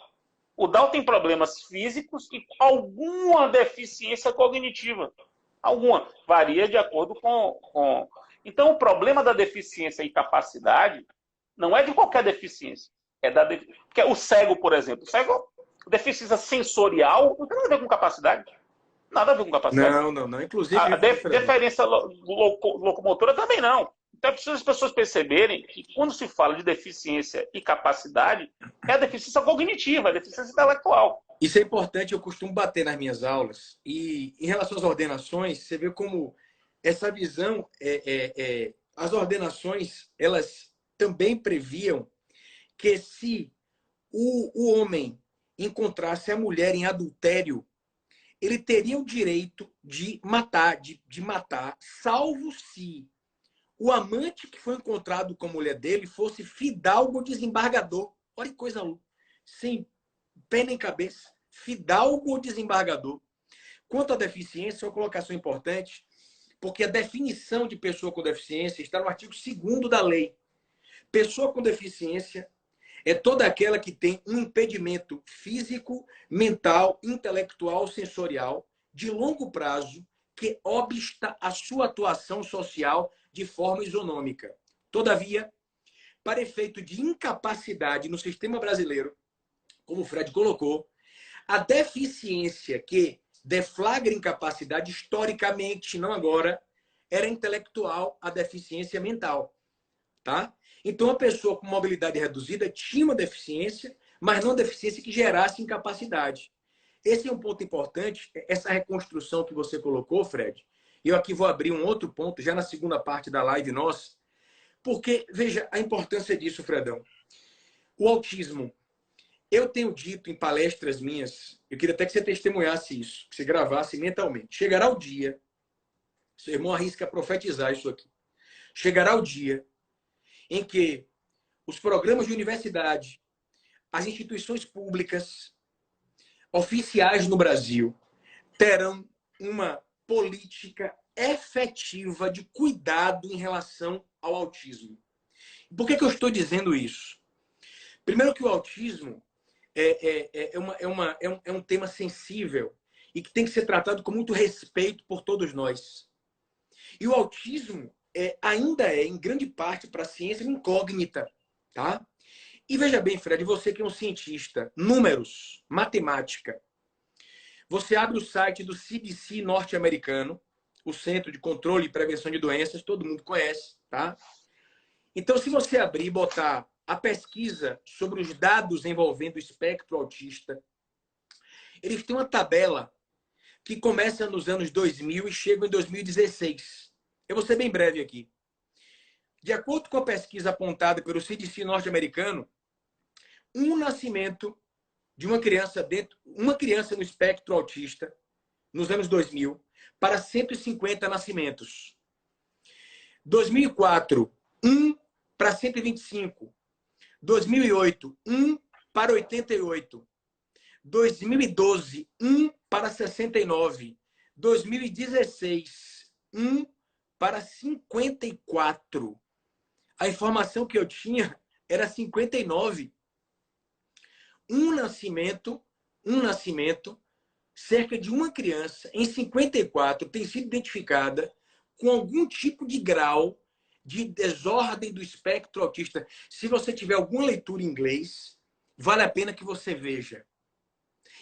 O Down tem problemas físicos e alguma deficiência cognitiva. Alguma. Varia de acordo com... Então, o problema da deficiência e capacidade não é de qualquer deficiência. Porque o cego, por exemplo. O cego, deficiência sensorial, não tem nada a ver com capacidade. Nada a ver com capacidade. Não. Inclusive... A deferência locomotora também não. Então, é preciso as pessoas perceberem que quando se fala de deficiência e capacidade, é a deficiência cognitiva, a deficiência intelectual. Isso é importante, eu costumo bater nas minhas aulas. E em relação às ordenações, você vê como essa visão, as ordenações, elas também previam que se o homem encontrasse a mulher em adultério, ele teria o direito de matar, salvo se o amante que foi encontrado com a mulher dele fosse fidalgo desembargador. Olha que coisa louca. Sem pé nem cabeça. fidalgo ou desembargador. Quanto à deficiência, é uma colocação importante, porque a definição de pessoa com deficiência está no artigo 2º da lei. Pessoa com deficiência é toda aquela que tem um impedimento físico, mental, intelectual, sensorial, de longo prazo, que obsta a sua atuação social de forma isonômica. Todavia, para efeito de incapacidade no sistema brasileiro, como o Fred colocou, a deficiência que deflagra incapacidade, historicamente, não agora, era intelectual, a deficiência mental. Tá? Então, a pessoa com mobilidade reduzida tinha uma deficiência, mas não deficiência que gerasse incapacidade. Esse é um ponto importante, essa reconstrução que você colocou, Fred. E eu aqui vou abrir um outro ponto, já na segunda parte da live nossa, porque, veja, a importância disso, Fredão. O autismo, eu tenho dito em palestras minhas, eu queria até que você testemunhasse isso, que você gravasse mentalmente. Chegará o dia, seu irmão arrisca profetizar isso aqui, chegará o dia em que os programas de universidade, as instituições públicas, oficiais no Brasil, terão uma política efetiva de cuidado em relação ao autismo. Por que eu estou dizendo isso? Primeiro que o autismo é um tema sensível e que tem que ser tratado com muito respeito por todos nós. E o autismo ainda é, em grande parte, para a ciência, uma incógnita. Tá? E veja bem, Fred, você que é um cientista, números, matemática. Você abre o site do CDC norte-americano, o Centro de Controle e Prevenção de Doenças, todo mundo conhece, tá? Então, se você abrir e botar a pesquisa sobre os dados envolvendo o espectro autista, eles têm uma tabela que começa nos anos 2000 e chega em 2016. Eu vou ser bem breve aqui. De acordo com a pesquisa apontada pelo CDC norte-americano, um nascimento de uma criança no espectro autista, nos anos 2000, para 150 nascimentos. 2004, 1 para 125. 2008, 1 para 88. 2012, 1 para 69. 2016, 1 para 54. A informação que eu tinha era 59. Um nascimento, cerca de uma criança, em 54, tem sido identificada com algum tipo de grau de desordem do espectro autista. Se você tiver alguma leitura em inglês, vale a pena que você veja.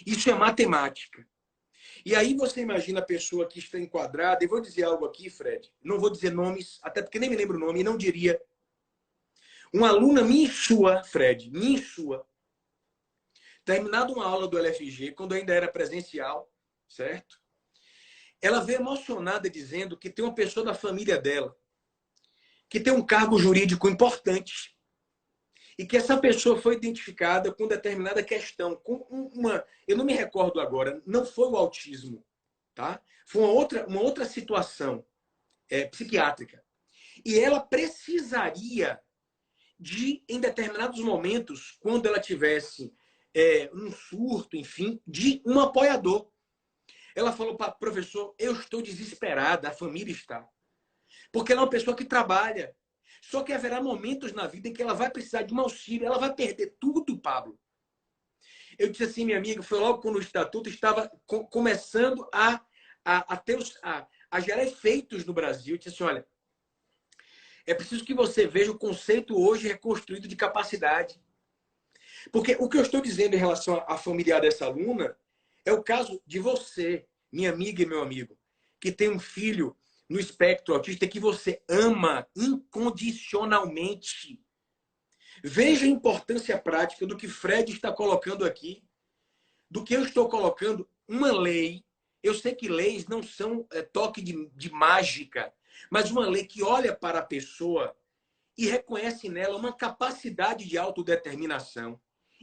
Isso é matemática. E aí você imagina a pessoa que está enquadrada, e vou dizer algo aqui, Fred, não vou dizer nomes, até porque nem me lembro o nome, e não diria. Uma aluna minha, Fred, terminado uma aula do LFG, quando ainda era presencial, certo? Ela veio emocionada dizendo que tem uma pessoa da família dela que tem um cargo jurídico importante e que essa pessoa foi identificada com determinada questão, com eu não me recordo agora, não foi o autismo, tá? Foi uma outra situação psiquiátrica. E ela precisaria de, em determinados momentos, quando ela tivesse um surto, enfim, de um apoiador. Ela falou para o professor, eu estou desesperada, a família está. Porque ela é uma pessoa que trabalha. Só que haverá momentos na vida em que ela vai precisar de um auxílio, ela vai perder tudo, Pablo. Eu disse assim, minha amiga, foi logo quando o estatuto estava começando a gerar efeitos no Brasil. Eu disse assim, olha, é preciso que você veja o conceito hoje reconstruído de capacidade. Porque o que eu estou dizendo em relação à familiar dessa aluna é o caso de você, minha amiga e meu amigo, que tem um filho no espectro autista que você ama incondicionalmente. Veja a importância prática do que Fred está colocando aqui, do que eu estou colocando, uma lei. Eu sei que leis não são toque de mágica, mas uma lei que olha para a pessoa e reconhece nela uma capacidade de autodeterminação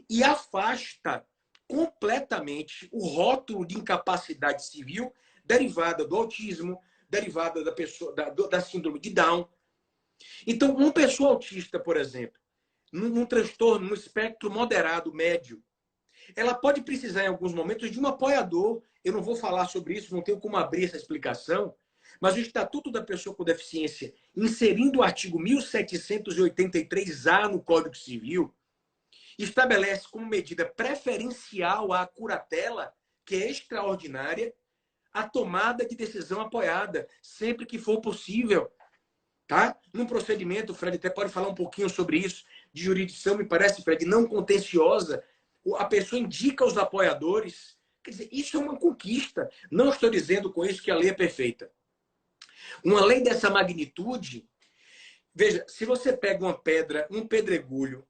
e afasta completamente o rótulo de incapacidade civil derivada do autismo, derivada da síndrome de Down. Então, uma pessoa autista, por exemplo, num transtorno, no espectro moderado, médio, Ela pode precisar, em alguns momentos, de um apoiador. Eu não vou falar sobre isso, não tenho como abrir essa explicação, mas o Estatuto da Pessoa com Deficiência, inserindo o artigo 1783-A no Código Civil, estabelece como medida preferencial à curatela, que é extraordinária, a tomada de decisão apoiada, sempre que for possível. Tá? Num procedimento, o Fred até pode falar um pouquinho sobre isso, de jurisdição, me parece, Fred, não contenciosa, a pessoa indica os apoiadores. Quer dizer, isso é uma conquista. Não estou dizendo com isso que a lei é perfeita. Uma lei dessa magnitude, veja, se você pega uma pedra, um pedregulho,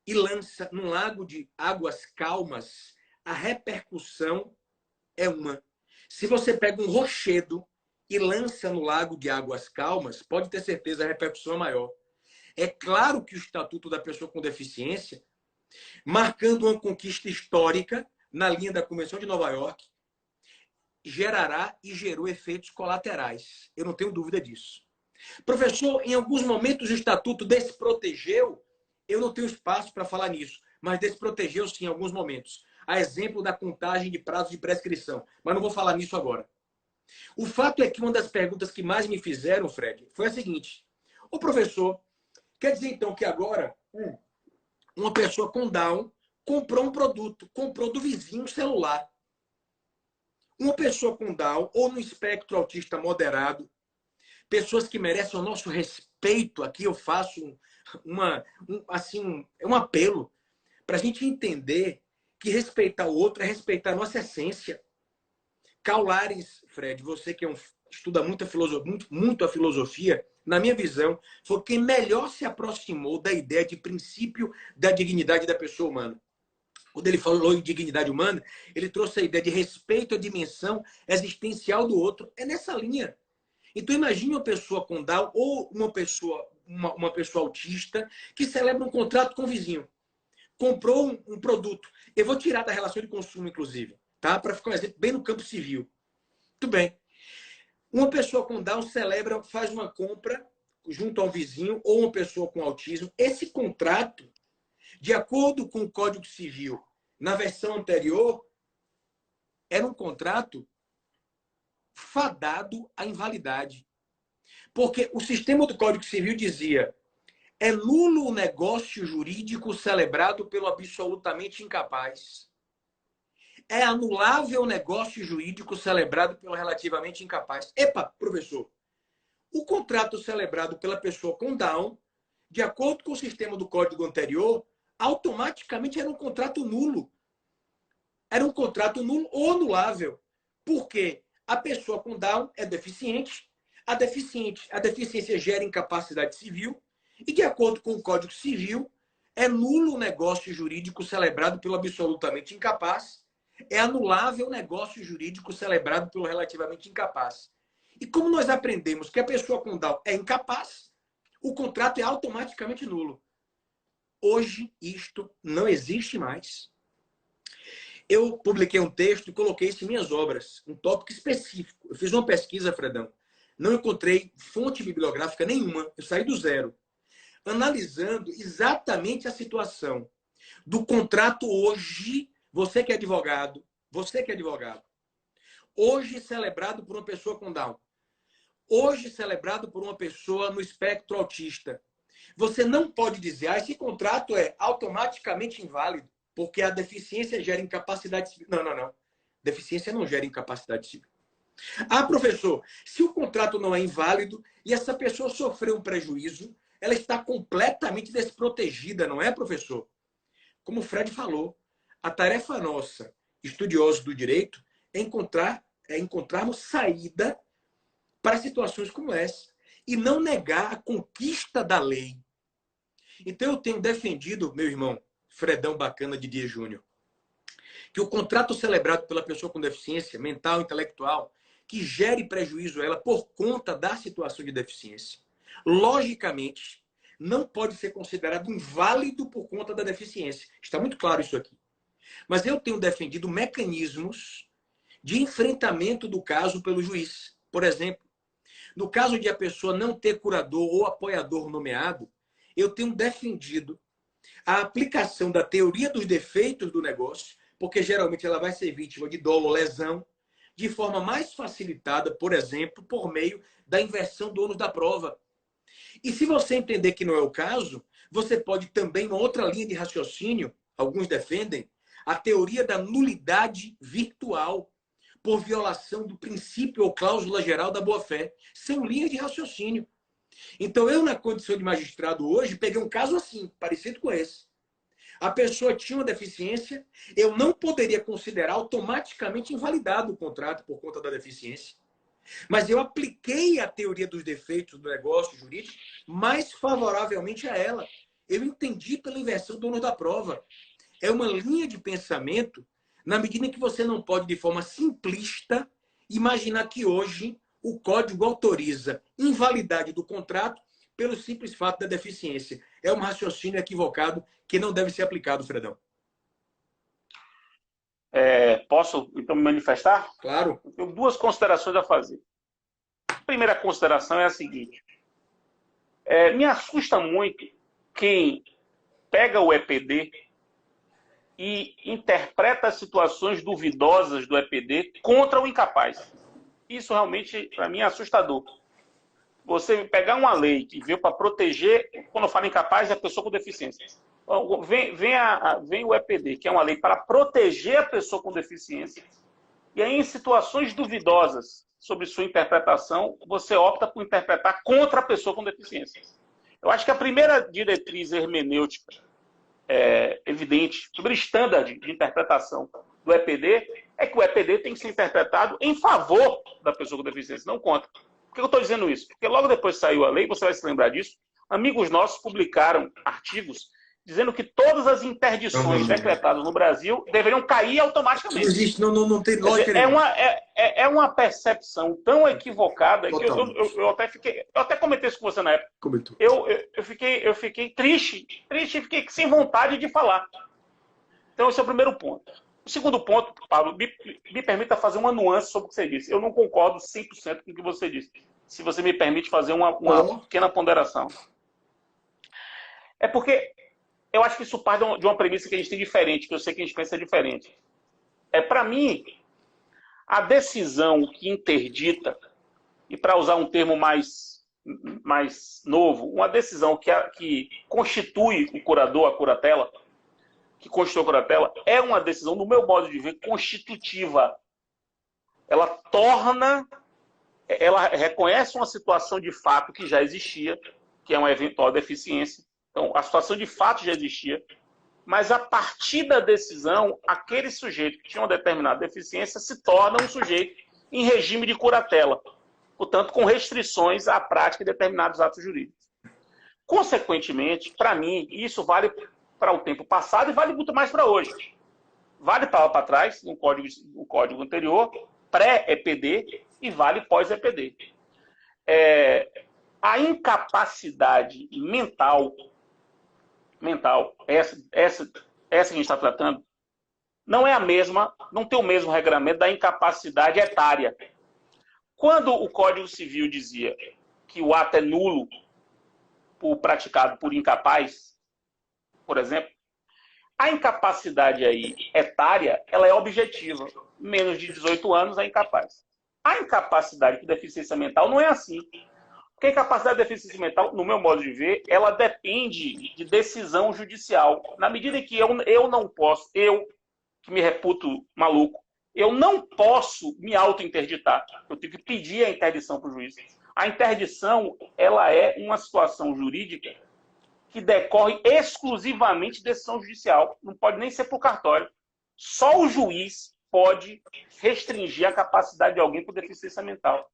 e lança num lago de águas calmas, a repercussão é uma. Se você pega um rochedo e lança no lago de águas calmas, pode ter certeza a repercussão é maior. É claro que o Estatuto da Pessoa com Deficiência, marcando uma conquista histórica na linha da Convenção de Nova York, gerará e gerou efeitos colaterais. Eu não tenho dúvida disso. Professor, em alguns momentos o Estatuto desprotegeu. Eu não tenho espaço para falar nisso, mas desprotegeu sim em alguns momentos. A exemplo da contagem de prazo de prescrição. Mas não vou falar nisso agora. O fato é que uma das perguntas que mais me fizeram, Fred, foi a seguinte. Ô professor, quer dizer então que agora uma pessoa com Down comprou um produto, comprou do vizinho um celular. Uma pessoa com Down ou no espectro autista moderado, pessoas que merecem o nosso respeito, aqui eu faço um apelo para a gente entender que respeitar o outro é respeitar a nossa essência. Karl Lares, Fred, você que estuda muito a filosofia, na minha visão, foi quem melhor se aproximou da ideia de princípio da dignidade da pessoa humana. Quando ele falou em dignidade humana, ele trouxe a ideia de respeito à dimensão existencial do outro. É nessa linha. Então imagine uma pessoa com Down ou uma pessoa autista que celebra um contrato com o vizinho. Comprou um produto. Eu vou tirar da relação de consumo, inclusive, tá? Para ficar um exemplo bem no campo civil. Muito bem. Uma pessoa com Down celebra, faz uma compra junto ao vizinho ou uma pessoa com autismo. Esse contrato, de acordo com o Código Civil, na versão anterior, era um contrato fadado à invalidade. Porque o sistema do Código Civil dizia: é nulo o negócio jurídico celebrado pelo absolutamente incapaz. É anulável o negócio jurídico celebrado pelo relativamente incapaz. Epa, professor, o contrato celebrado pela pessoa com Down, de acordo com o sistema do código anterior, automaticamente era um contrato nulo. Era um contrato nulo ou anulável. Porque a pessoa com Down é deficiente, a deficiência gera incapacidade civil, e de acordo com o Código Civil, é nulo o negócio jurídico celebrado pelo absolutamente incapaz, é anulável o negócio jurídico celebrado pelo relativamente incapaz. E como nós aprendemos que a pessoa com Down é incapaz, o contrato é automaticamente nulo. Hoje, isto não existe mais. Eu publiquei um texto e coloquei isso em minhas obras, um tópico específico. Eu fiz uma pesquisa, Fredão. Não encontrei fonte bibliográfica nenhuma. Eu saí do zero. Analisando exatamente a situação do contrato hoje, você que é advogado, hoje celebrado por uma pessoa com Down, hoje celebrado por uma pessoa no espectro autista. Você não pode dizer, esse contrato é automaticamente inválido, porque a deficiência gera incapacidade civil. Não. Deficiência não gera incapacidade civil. Ah, professor, se o contrato não é inválido e essa pessoa sofreu um prejuízo, ela está completamente desprotegida, não é, professor? Como o Fred falou, a tarefa nossa, estudiosos do direito, é encontrarmos saída para situações como essa e não negar a conquista da lei. Então eu tenho defendido, meu irmão, Fredão Bacana de Dias Júnior, que o contrato celebrado pela pessoa com deficiência mental, intelectual, que gere prejuízo a ela por conta da situação de deficiência, logicamente, não pode ser considerado inválido por conta da deficiência. Está muito claro isso aqui. Mas eu tenho defendido mecanismos de enfrentamento do caso pelo juiz. Por exemplo, no caso de a pessoa não ter curador ou apoiador nomeado, eu tenho defendido a aplicação da teoria dos defeitos do negócio porque geralmente ela vai ser vítima de dolo ou lesão, de forma mais facilitada, por exemplo, por meio da inversão do ônus da prova. E se você entender que não é o caso, você pode também, uma outra linha de raciocínio, alguns defendem, a teoria da nulidade virtual, por violação do princípio ou cláusula geral da boa-fé. São linhas de raciocínio. Então, eu, na condição de magistrado hoje, peguei um caso assim, parecido com esse. A pessoa tinha uma deficiência, eu não poderia considerar automaticamente invalidado o contrato por conta da deficiência. Mas eu apliquei a teoria dos defeitos do negócio jurídico mais favoravelmente a ela. Eu entendi pela inversão do ônus da prova. É uma linha de pensamento na medida em que você não pode, de forma simplista, imaginar que hoje o código autoriza invalidade do contrato pelo simples fato da deficiência. É um raciocínio equivocado que não deve ser aplicado, Fredão. Posso, então, me manifestar? Claro. Eu tenho duas considerações a fazer. A primeira consideração é a seguinte. Me assusta muito quem pega o EPD e interpreta as situações duvidosas do EPD contra o incapaz. Isso realmente, para mim, é assustador. Você pegar uma lei que veio para proteger, quando eu falo incapaz, é a pessoa com deficiência. Vem o EPD, que é uma lei para proteger a pessoa com deficiência, e aí, em situações duvidosas sobre sua interpretação, você opta por interpretar contra a pessoa com deficiência. Eu acho que a primeira diretriz hermenêutica evidente, sobre o standard de interpretação do EPD, é que o EPD tem que ser interpretado em favor da pessoa com deficiência, não contra. Por que eu estou dizendo isso? Porque logo depois que saiu a lei, você vai se lembrar disso, amigos nossos publicaram artigos dizendo que todas as interdições decretadas no Brasil deveriam cair automaticamente. Não existe, não tem lógica. É uma percepção tão equivocada que eu até comentei isso com você na época. Comentou. Eu fiquei triste e fiquei sem vontade de falar. Então, esse é o primeiro ponto. O segundo ponto, Pablo, me permita fazer uma nuance sobre o que você disse. Eu não concordo 100% com o que você disse. Se você me permite fazer uma pequena ponderação. É porque eu acho que isso parte de uma premissa que a gente tem diferente, que eu sei que a gente pensa diferente. Para mim, a decisão que interdita, e para usar um termo mais novo, uma decisão que constitui o curador, a curatela, é uma decisão, no meu modo de ver, constitutiva. Ela reconhece uma situação de fato que já existia, que é uma eventual deficiência. Então, a situação de fato já existia, mas a partir da decisão, aquele sujeito que tinha uma determinada deficiência se torna um sujeito em regime de curatela, portanto, com restrições à prática de determinados atos jurídicos. Consequentemente, para mim, isso vale para o tempo passado e vale muito mais para hoje. Vale para trás, no código anterior, pré-EPD, e vale pós-EPD. A incapacidade mental, essa que a gente está tratando, não é a mesma, não tem o mesmo regramento da incapacidade etária. Quando o Código Civil dizia que o ato é nulo praticado por incapaz, por exemplo, a incapacidade aí etária, ela é objetiva. Menos de 18 anos é incapaz. A incapacidade por deficiência mental não é assim. Porque a incapacidade de deficiência mental, no meu modo de ver, ela depende de decisão judicial. Na medida em que eu não posso, eu, que me reputo maluco, eu não posso me auto-interditar. Eu tenho que pedir a interdição para o juiz. A interdição, ela é uma situação jurídica que decorre exclusivamente de decisão judicial. Não pode nem ser por cartório. Só o juiz pode restringir a capacidade de alguém por deficiência mental.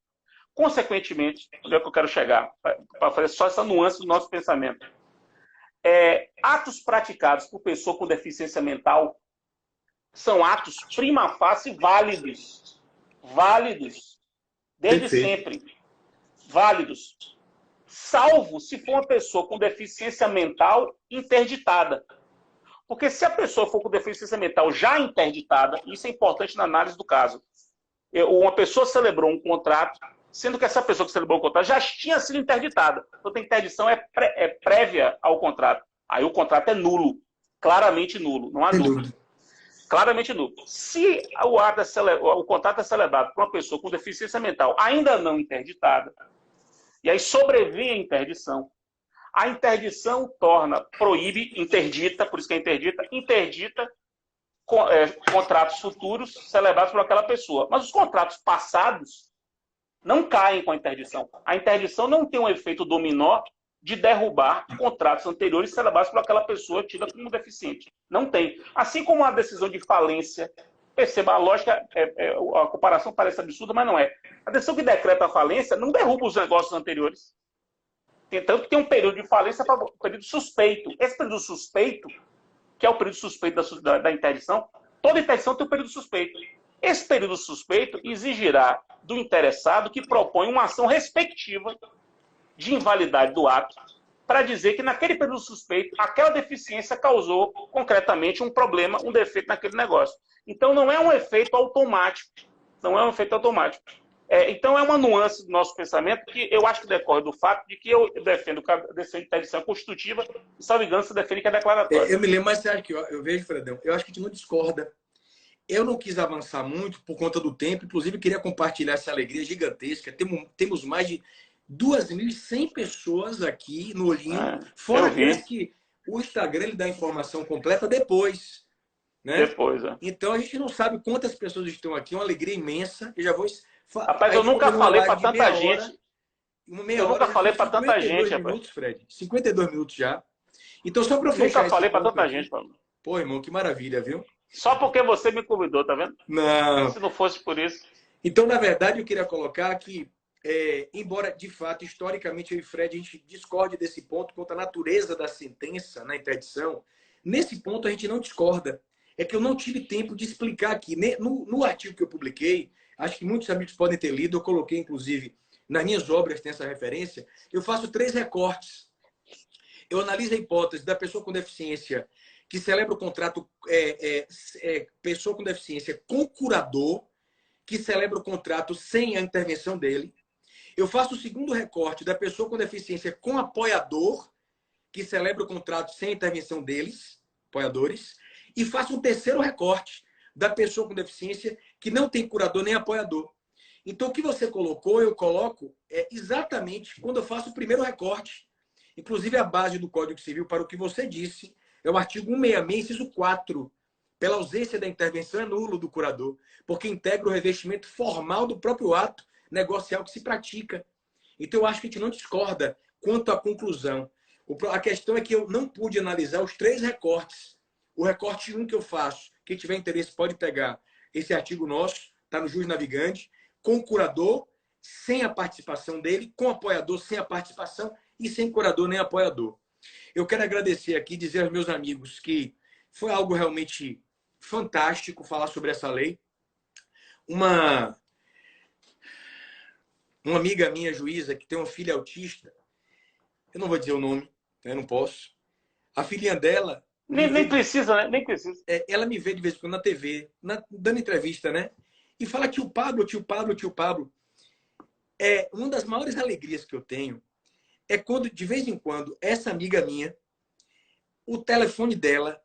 Consequentemente, onde é que eu quero chegar? Para fazer só essa nuance do nosso pensamento. Atos praticados por pessoa com deficiência mental são atos prima facie válidos. Válidos. Desde sempre. Válidos. Salvo se for uma pessoa com deficiência mental interditada. Porque se a pessoa for com deficiência mental já interditada, isso é importante na análise do caso. Uma pessoa celebrou um contrato, sendo que essa pessoa que celebrou o contrato já tinha sido interditada. Então, a interdição é prévia ao contrato. Aí o contrato é nulo. Claramente nulo. Não há dúvida. Claramente duplo. Se o contrato é celebrado por uma pessoa com deficiência mental ainda não interditada, e aí sobrevive a interdição, a interdição proíbe, interdita, por isso que é interdita contratos futuros celebrados por aquela pessoa. Mas os contratos passados não caem com a interdição. A interdição não tem um efeito dominó de derrubar contratos anteriores celebrados por aquela pessoa tida como deficiente. Não tem. Assim como a decisão de falência, perceba, a lógica, a comparação parece absurda, mas não é. A decisão que decreta a falência não derruba os negócios anteriores. Tanto que tem um período de falência para um período suspeito. Esse período suspeito, que é o período suspeito da interdição, toda interdição tem um período suspeito. Esse período suspeito exigirá do interessado que propõe uma ação respectiva de invalidade do ato para dizer que naquele período suspeito, aquela deficiência causou concretamente um problema, um defeito naquele negócio. Então não é um efeito automático. Não é um efeito automático. Então é uma nuance do nosso pensamento que eu acho que decorre do fato de que eu defendo que a decisão de interdição é constitutiva e, salvo engano, você defende que é declaratória. Eu me lembro, mas você acha que eu vejo, Fredão, eu acho que a gente não discorda. Eu não quis avançar muito por conta do tempo, inclusive queria compartilhar essa alegria gigantesca. Temos mais de 2.100 pessoas aqui no Olhinho, fora aqueles que o Instagram ele dá a informação completa depois. Né? Depois, Então a gente não sabe quantas pessoas estão aqui, uma alegria imensa. Eu já vou. Rapaz, eu nunca falei para tanta gente. Eu nunca falei para tanta gente, minutos, Fred. 52 minutos já. Então, só para fechar. Nunca falei para tanta gente, Pablo. Pô, irmão, que maravilha, viu? Só porque você me convidou, tá vendo? Não. Se não fosse por isso. Então, na verdade, eu queria colocar que, embora, de fato, historicamente, eu e Fred, a gente discorde desse ponto quanto à natureza da sentença na interdição, nesse ponto a gente não discorda. É que eu não tive tempo de explicar aqui. No artigo que eu publiquei, acho que muitos amigos podem ter lido, eu coloquei, inclusive, nas minhas obras tem essa referência, eu faço 3 recortes. Eu analiso a hipótese da pessoa com deficiência que celebra o contrato, pessoa com deficiência com curador, que celebra o contrato sem a intervenção dele. Eu faço o segundo recorte da pessoa com deficiência com apoiador, que celebra o contrato sem a intervenção deles, apoiadores. E faço um terceiro recorte da pessoa com deficiência que não tem curador nem apoiador. Então, o que você colocou, eu coloco exatamente quando eu faço o primeiro recorte. Inclusive, a base do Código Civil para o que você disse é o artigo 166, inciso 4. Pela ausência da intervenção é nulo do curador, porque integra o revestimento formal do próprio ato negocial que se pratica. Então, eu acho que a gente não discorda quanto à conclusão. A questão é que eu não pude analisar os 3 recortes. O recorte 1 que eu faço, quem tiver interesse pode pegar esse artigo nosso, está no Jus Navigante, com curador, sem a participação dele, com apoiador, sem a participação, e sem curador nem apoiador. Eu quero agradecer aqui, dizer aos meus amigos que foi algo realmente fantástico falar sobre essa lei. Uma amiga minha, juíza, que tem uma filha autista, eu não vou dizer o nome, eu não posso. A filhinha dela... Nem precisa, né? Nem precisa. Ela me vê de vez em quando na TV, dando entrevista, né? E fala, tio Pablo, tio Pablo, tio Pablo. Uma das maiores alegrias que eu tenho é quando, de vez em quando, essa amiga minha, o telefone dela,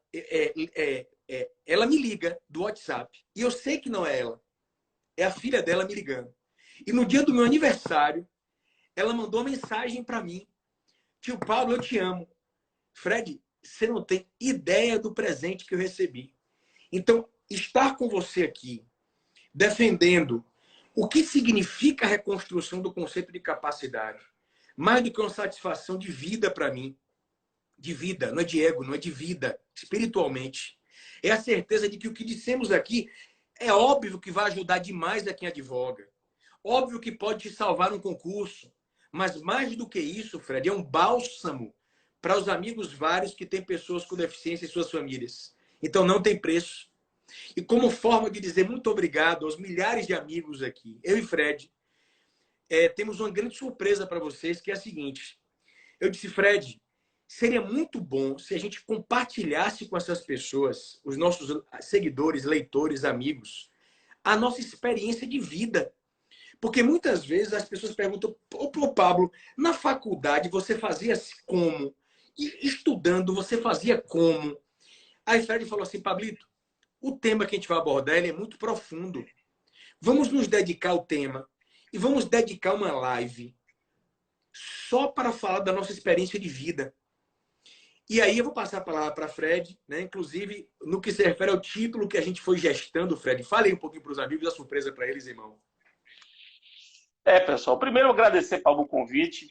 ela me liga do WhatsApp. E eu sei que não é ela. É a filha dela me ligando. E no dia do meu aniversário, ela mandou uma mensagem para mim. Tio Pablo, eu te amo. Fred, você não tem ideia do presente que eu recebi. Então, estar com você aqui, defendendo o que significa a reconstrução do conceito de capacidade, mais do que uma satisfação de vida para mim, de vida, não é de ego, não é de vida, espiritualmente, é a certeza de que o que dissemos aqui é óbvio que vai ajudar demais a quem advoga. Óbvio que pode te salvar um concurso, mas mais do que isso, Fred, é um bálsamo para os amigos vários que têm pessoas com deficiência em suas famílias. Então não tem preço. E como forma de dizer muito obrigado aos milhares de amigos aqui, eu e Fred, temos uma grande surpresa para vocês, que é a seguinte. Eu disse, Fred, seria muito bom se a gente compartilhasse com essas pessoas, os nossos seguidores, leitores, amigos, a nossa experiência de vida. Porque muitas vezes as pessoas perguntam, ô Pablo, na faculdade você fazia como? E estudando você fazia como? Aí Fred falou assim, Pablito, o tema que a gente vai abordar ele é muito profundo. Vamos nos dedicar ao tema e vamos dedicar uma live só para falar da nossa experiência de vida. E aí eu vou passar a palavra para Fred, né? Inclusive, no que se refere ao título que a gente foi gestando, Fred. Fale aí um pouquinho para os amigos, a surpresa para eles, irmão. Pessoal, primeiro eu agradecer, Paulo, o convite.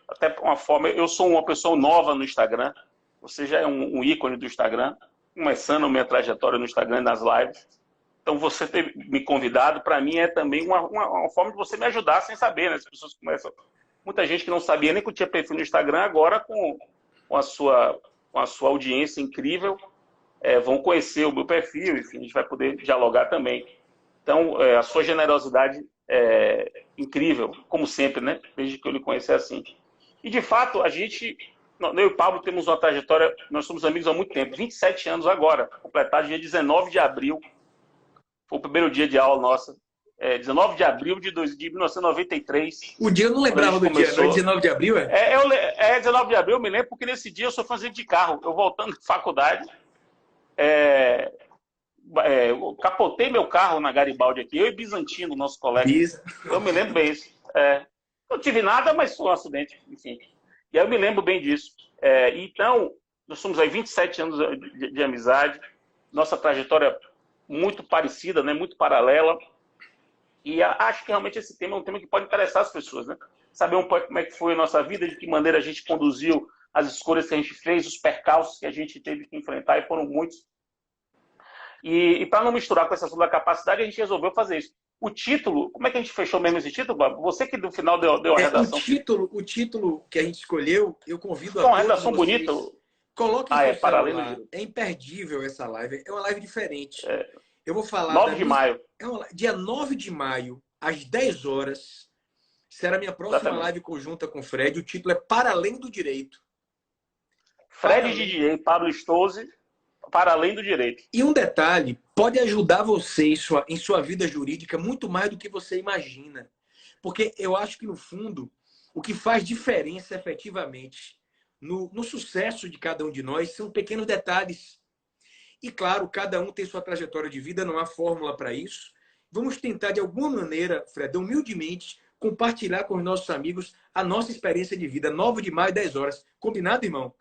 Até uma forma, eu sou uma pessoa nova no Instagram, você já é um ícone do Instagram, começando a minha trajetória no Instagram e nas lives. Então, você ter me convidado, para mim, é também uma forma de você me ajudar sem saber, né? As pessoas começam... Muita gente que não sabia nem que eu tinha perfil no Instagram, agora com a sua audiência incrível, vão conhecer o meu perfil, enfim, a gente vai poder dialogar também. Então, a sua generosidade é incrível, como sempre, né? Desde que eu lhe conheci assim. E, de fato, eu e o Pablo temos uma trajetória, nós somos amigos há muito tempo, 27 anos agora, completado dia 19 de abril, foi o primeiro dia de aula nossa, 19 de abril de 1993. O dia eu não lembrava do dia, não é 19 de abril, 19 de abril, eu me lembro, porque nesse dia eu sou fazendo de carro, eu voltando da faculdade, eu capotei meu carro na Garibaldi aqui, eu e Bizantino, nosso colega. Eu me lembro bem isso. Não tive nada, mas foi um acidente, enfim. E aí eu me lembro bem disso. Então, nós somos aí 27 anos de amizade, nossa trajetória muito parecida, né? Muito paralela. E acho que realmente esse tema é um tema que pode interessar as pessoas, né? Saber um pouco como é que foi a nossa vida, de que maneira a gente conduziu as escolhas que a gente fez, os percalços que a gente teve que enfrentar, e foram muitos. E para não misturar com essa assunto da capacidade, a gente resolveu fazer isso. O título, como é que a gente fechou mesmo esse título, Bob? Você que no final deu a redação. O título que a gente escolheu, eu convido a todos. Uma redação bonita. Coloque seu celular. É imperdível essa live. É uma live diferente. Eu vou falar... 9 de maio. Dia 9 de maio, às 10 horas, será a minha próxima live conjunta com o Fred. O título é Para Além do Direito. Fred DJ, Pablo Stose, Para Além do Direito. E um detalhe, pode ajudar você em sua vida jurídica muito mais do que você imagina. Porque eu acho que, no fundo, o que faz diferença efetivamente no sucesso de cada um de nós são pequenos detalhes. E, claro, cada um tem sua trajetória de vida, não há fórmula para isso. Vamos tentar, de alguma maneira, Fred, humildemente, compartilhar com os nossos amigos a nossa experiência de vida. 9 de maio, 10 horas. Combinado, irmão?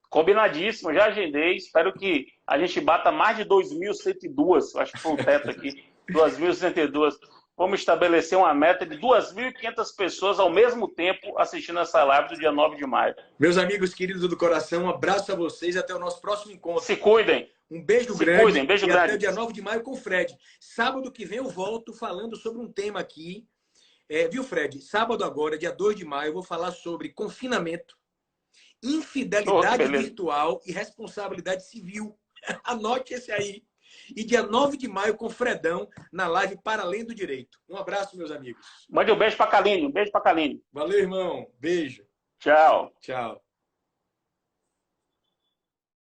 Combinadíssimo, já agendei. Espero que a gente bata mais de 2.102. Acho que foi o teto aqui. 2.102. Vamos estabelecer uma meta de 2.500 pessoas ao mesmo tempo assistindo essa live do dia 9 de maio. Meus amigos queridos do coração, um abraço a vocês e até o nosso próximo encontro. Se cuidem. Um beijo grande. Cuidem, beijo grande. Até o dia 9 de maio com o Fred. Sábado que vem eu volto falando sobre um tema aqui. Viu, Fred? Sábado agora, dia 2 de maio, eu vou falar sobre confinamento, infidelidade virtual e responsabilidade civil. Anote esse aí. E dia 9 de maio com Fredão na live Para Além do Direito. Um abraço, meus amigos. Mande um beijo para Kaline. Um beijo para Kaline. Valeu, irmão. Beijo. Tchau. Tchau.